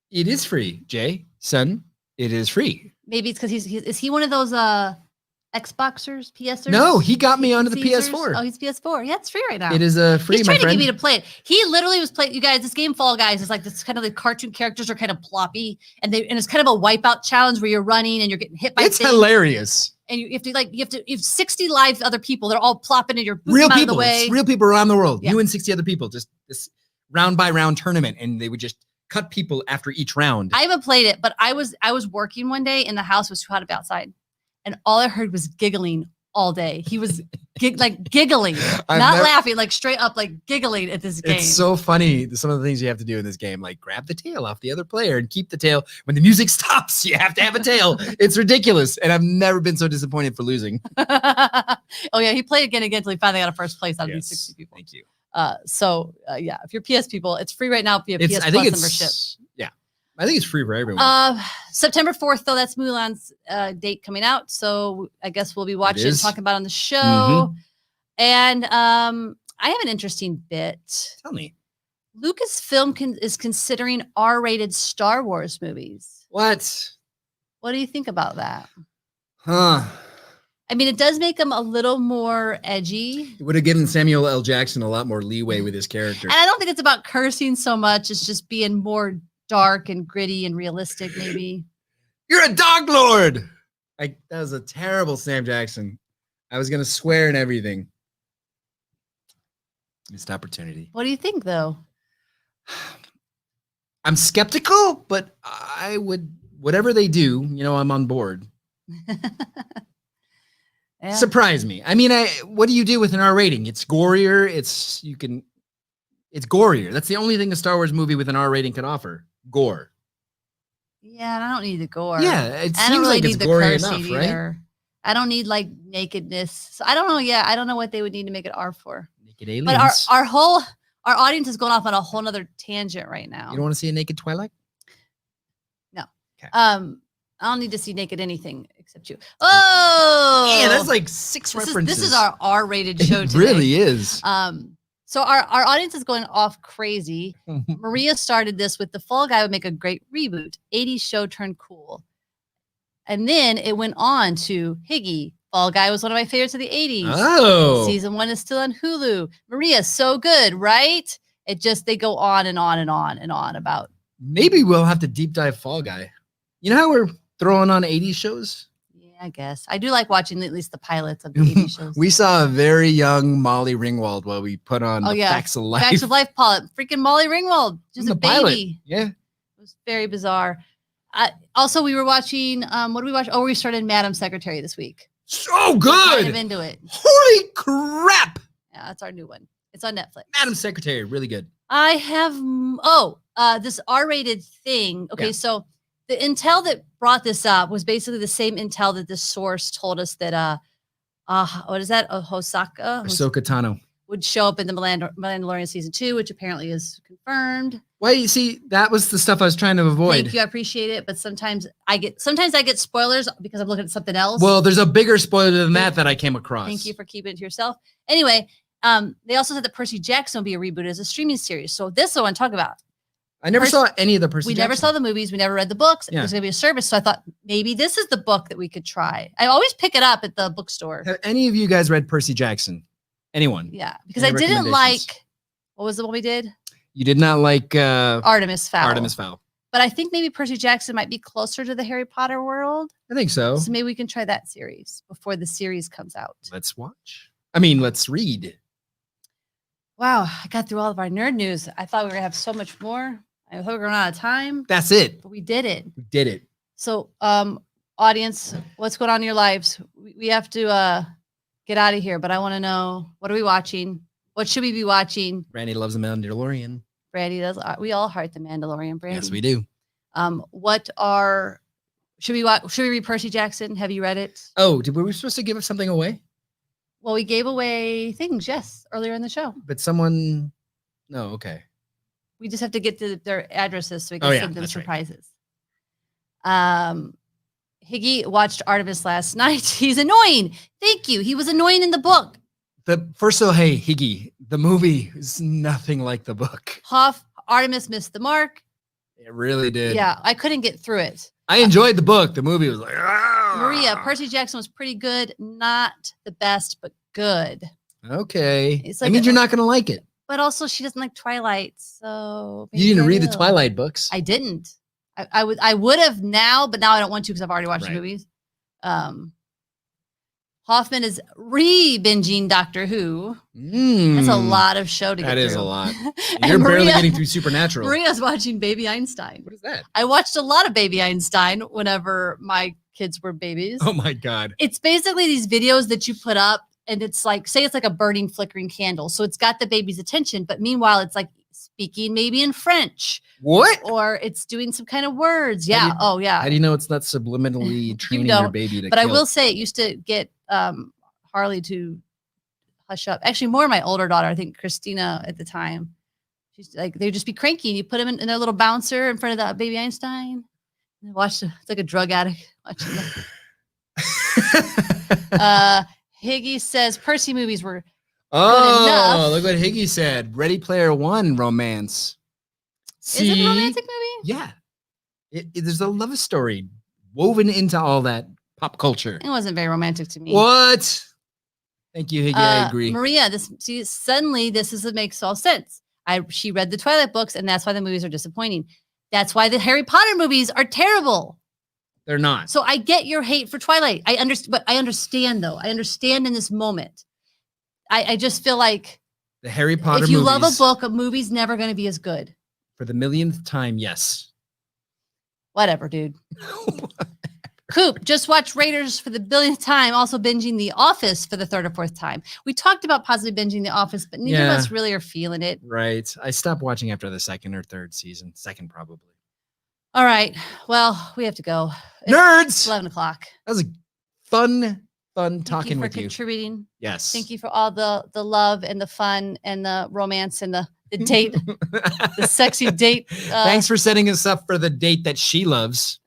It is free, Jay. Son, it is free. Maybe it's because is he one of those Xboxers, PSers? No, he got me onto the Caesars? PS4. Oh, he's PS4. Yeah, it's free right now. It is free, He's my trying to friend. get me to play it. He literally was playing. You guys, this game Fall Guys is like this kind of the cartoon characters are kind of ploppy, and it's kind of a wipeout challenge where you're running and you're getting hit by It's things. hilarious. And you have 60 live other people. They're all plopping in your boot Real out of people, the way. it's real people around the world. Yeah. You and 60 other people, just this round by round tournament, and they would just cut people after each round. I haven't played it, but I was working one day and the house was too hot to be outside, and all I heard was giggling all day. He was giggling, not laughing, like straight up, like giggling at this game. It's so funny. Some of the things you have to do in this game, like grab the tail off the other player and keep the tail. When the music stops, you have to have a tail. It's ridiculous. And I've never been so disappointed for losing. Oh yeah, he played again until he finally got a first place out of these 60 people. Thank you. Yeah, if you're PS people, it's free right now via PS Plus membership. Yeah, I think it's free for everyone. September 4th, though, that's Mulan's date coming out. So I guess we'll be watching, is. talking about it on the show. Mhm. And I have an interesting bit. Tell me. Lucasfilm is considering R-rated Star Wars movies. What? What do you think about that? Huh. I mean, it does make them a little more edgy. It would have given Samuel L. Jackson a lot more leeway with his character. And I don't think it's about cursing so much. It's just being more dark and gritty and realistic, maybe. You're a dog lord. That was a terrible Sam Jackson. I was going to swear and everything. Missed opportunity. What do you think, though? I'm skeptical, but I would, whatever they do, I'm on board. Yeah. Surprise me. I mean, what do you do with an R rating? It's gorier. It's gorier. That's the only thing a Star Wars movie with an R rating can offer. Gore. Yeah, and I don't need the gore. Yeah, it I don't seems really like need it's the gory cursing enough, right? either. I don't need like nakedness. So I don't know. Yeah, I don't know what they would need to make it R for. Naked aliens. But our our audience is going off on a whole nother tangent right now. You don't want to see a naked Twilight? No. Okay. I don't need to see naked anything except you. Oh, Yeah, that's like 6 references. This is our R-rated show It today. really is. So our audience is going off crazy. Maria started this with the Fall Guy would make a great reboot. 80s show turned cool. And then it went on to Higgy. Fall Guy was one of my favorites of the 80s. Oh. Season 1 is still on Hulu. Maria, so good, right? It just, they go on and on and on and on about. Maybe we'll have to deep dive Fall Guy. You know how we're throwing on 80s shows? Yeah, I guess. I do like watching at least the pilots of the 80s shows. We saw a very young Molly Ringwald while we put on the Facts of Life. Facts of Life pilot. Freaking Molly Ringwald. Just a baby. Pilot. Yeah. It was very bizarre. Also, we were watching, what did we watch? Oh, we started Madam Secretary this week. So good. Dive into it. Holy crap. Yeah, that's our new one. It's on Netflix. Madam Secretary, really good. I have, this R-rated thing. Okay, so the intel that brought this up was basically the same intel that this source told us that, what is that? Ahsoka Tano. Would show up in the Mandalorian season 2, which apparently is confirmed. Well, you see, that was the stuff I was trying to avoid. Thank you, I appreciate it. But sometimes I get spoilers because I'm looking at something else. Well, there's a bigger spoiler than that I came across. Thank you for keeping it to yourself. Anyway, they also said that Percy Jackson will be a reboot as a streaming series. So this is what I want to talk about. I never saw any of the Percy Jackson. We never saw the movies. We never read the books. Yeah. There's going to be a service. So I thought maybe this is the book that we could try. I always pick it up at the bookstore. Have any of you guys read Percy Jackson? Anyone? Yeah, because I didn't like, what was the one we did? You did not like Artemis Fowl. Artemis Fowl. But I think maybe Percy Jackson might be closer to the Harry Potter world. I think so. So maybe we can try that series before the series comes out. Let's watch. I mean, let's read. Wow, I got through all of our nerd news. I thought we were going to have so much more. I thought we were running out of time. That's it. But we did it. We did it. So, audience, what's going on in your lives? We have to get out of here, but I want to know, what are we watching? What should we be watching? Brandy loves the Mandalorian. Brandy does. We all heart the Mandalorian, Brandy. Yes, we do. Should we watch? Should we read Percy Jackson? Have you read it? Oh, were we supposed to give something away? Well, we gave away things, yes, earlier in the show. But someone, no, okay. We just have to get to their addresses so we can send them surprises. Right. Higgy watched Artemis last night. He's annoying. Thank you. He was annoying in the book. Hey, Higgy, the movie is nothing like the book. Artemis missed the mark. It really did. Yeah, I couldn't get through it. I enjoyed the book. The movie was like, Maria, Percy Jackson was pretty good. Not the best, but good. Okay. It's That means you're not going to like it. But also, she doesn't like Twilight, so you didn't read the Twilight books. I didn't. I would have now, but now I don't want to because I've already watched the movies. Hoffman is re-binging Doctor Who. That's a lot of show to get through. That is a lot. You're barely getting through Supernatural. Maria's watching Baby Einstein. What is that? I watched a lot of Baby Einstein whenever my kids were babies. Oh my God. It's basically these videos that you put up, and it's like, say it's like a burning, flickering candle. So it's got the baby's attention, but meanwhile, it's like speaking maybe in French. What? Or it's doing some kind of words. Yeah. How do you know it's not subliminally training your baby to But kill? I will say it used to get Harley to hush up. Actually, more my older daughter, I think Christina at the time. She's like, they'd just be cranky, and you put them in their little bouncer in front of that Baby Einstein. And watch it's like a drug addict watching that. Higgy says Percy movies were good enough. Look what Higgy said. Ready Player One romance. See? Is it a romantic movie? Yeah. There's a love story woven into all that pop culture. It wasn't very romantic to me. What? Thank you, Higgy. I agree. Maria, suddenly this makes all sense. She read the Twilight books, and that's why the movies are disappointing. That's why the Harry Potter movies are terrible. They're not. So I get your hate for Twilight. I understand though. I understand in this moment. I just feel like the Harry Potter if you movies, love a book, a movie's never going to be as good. For the millionth time, yes. Whatever, dude. Coop, just watched Raiders for the billionth time, also binging The Office for the third or fourth time. We talked about possibly binging The Office, but neither of us really are feeling it. Right. I stopped watching after the second or third season. Second, probably. All right. Well, we have to go. Nerds! 11 o'clock. That was a fun talking with you. Thank you for contributing. Yes. Thank you for all the love and the fun and the romance and the The date, the sexy date. Thanks for setting us up for the date that she loves.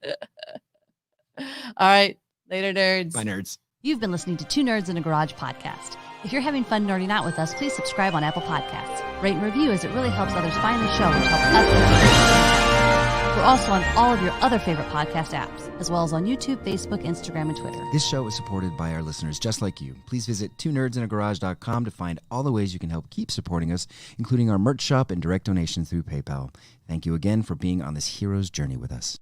All right. Later, nerds. Bye, nerds. You've been listening to Two Nerds in a Garage podcast. If you're having fun nerding out with us, please subscribe on Apple Podcasts. Rate and review as it really helps others find the show, which helps us. We're also on all of your other favorite podcast apps, as well as on YouTube, Facebook, Instagram, and Twitter. This show is supported by our listeners just like you. Please visit twonerdsinAgarage.com to find all the ways you can help keep supporting us, including our merch shop and direct donations through PayPal. Thank you again for being on this hero's journey with us.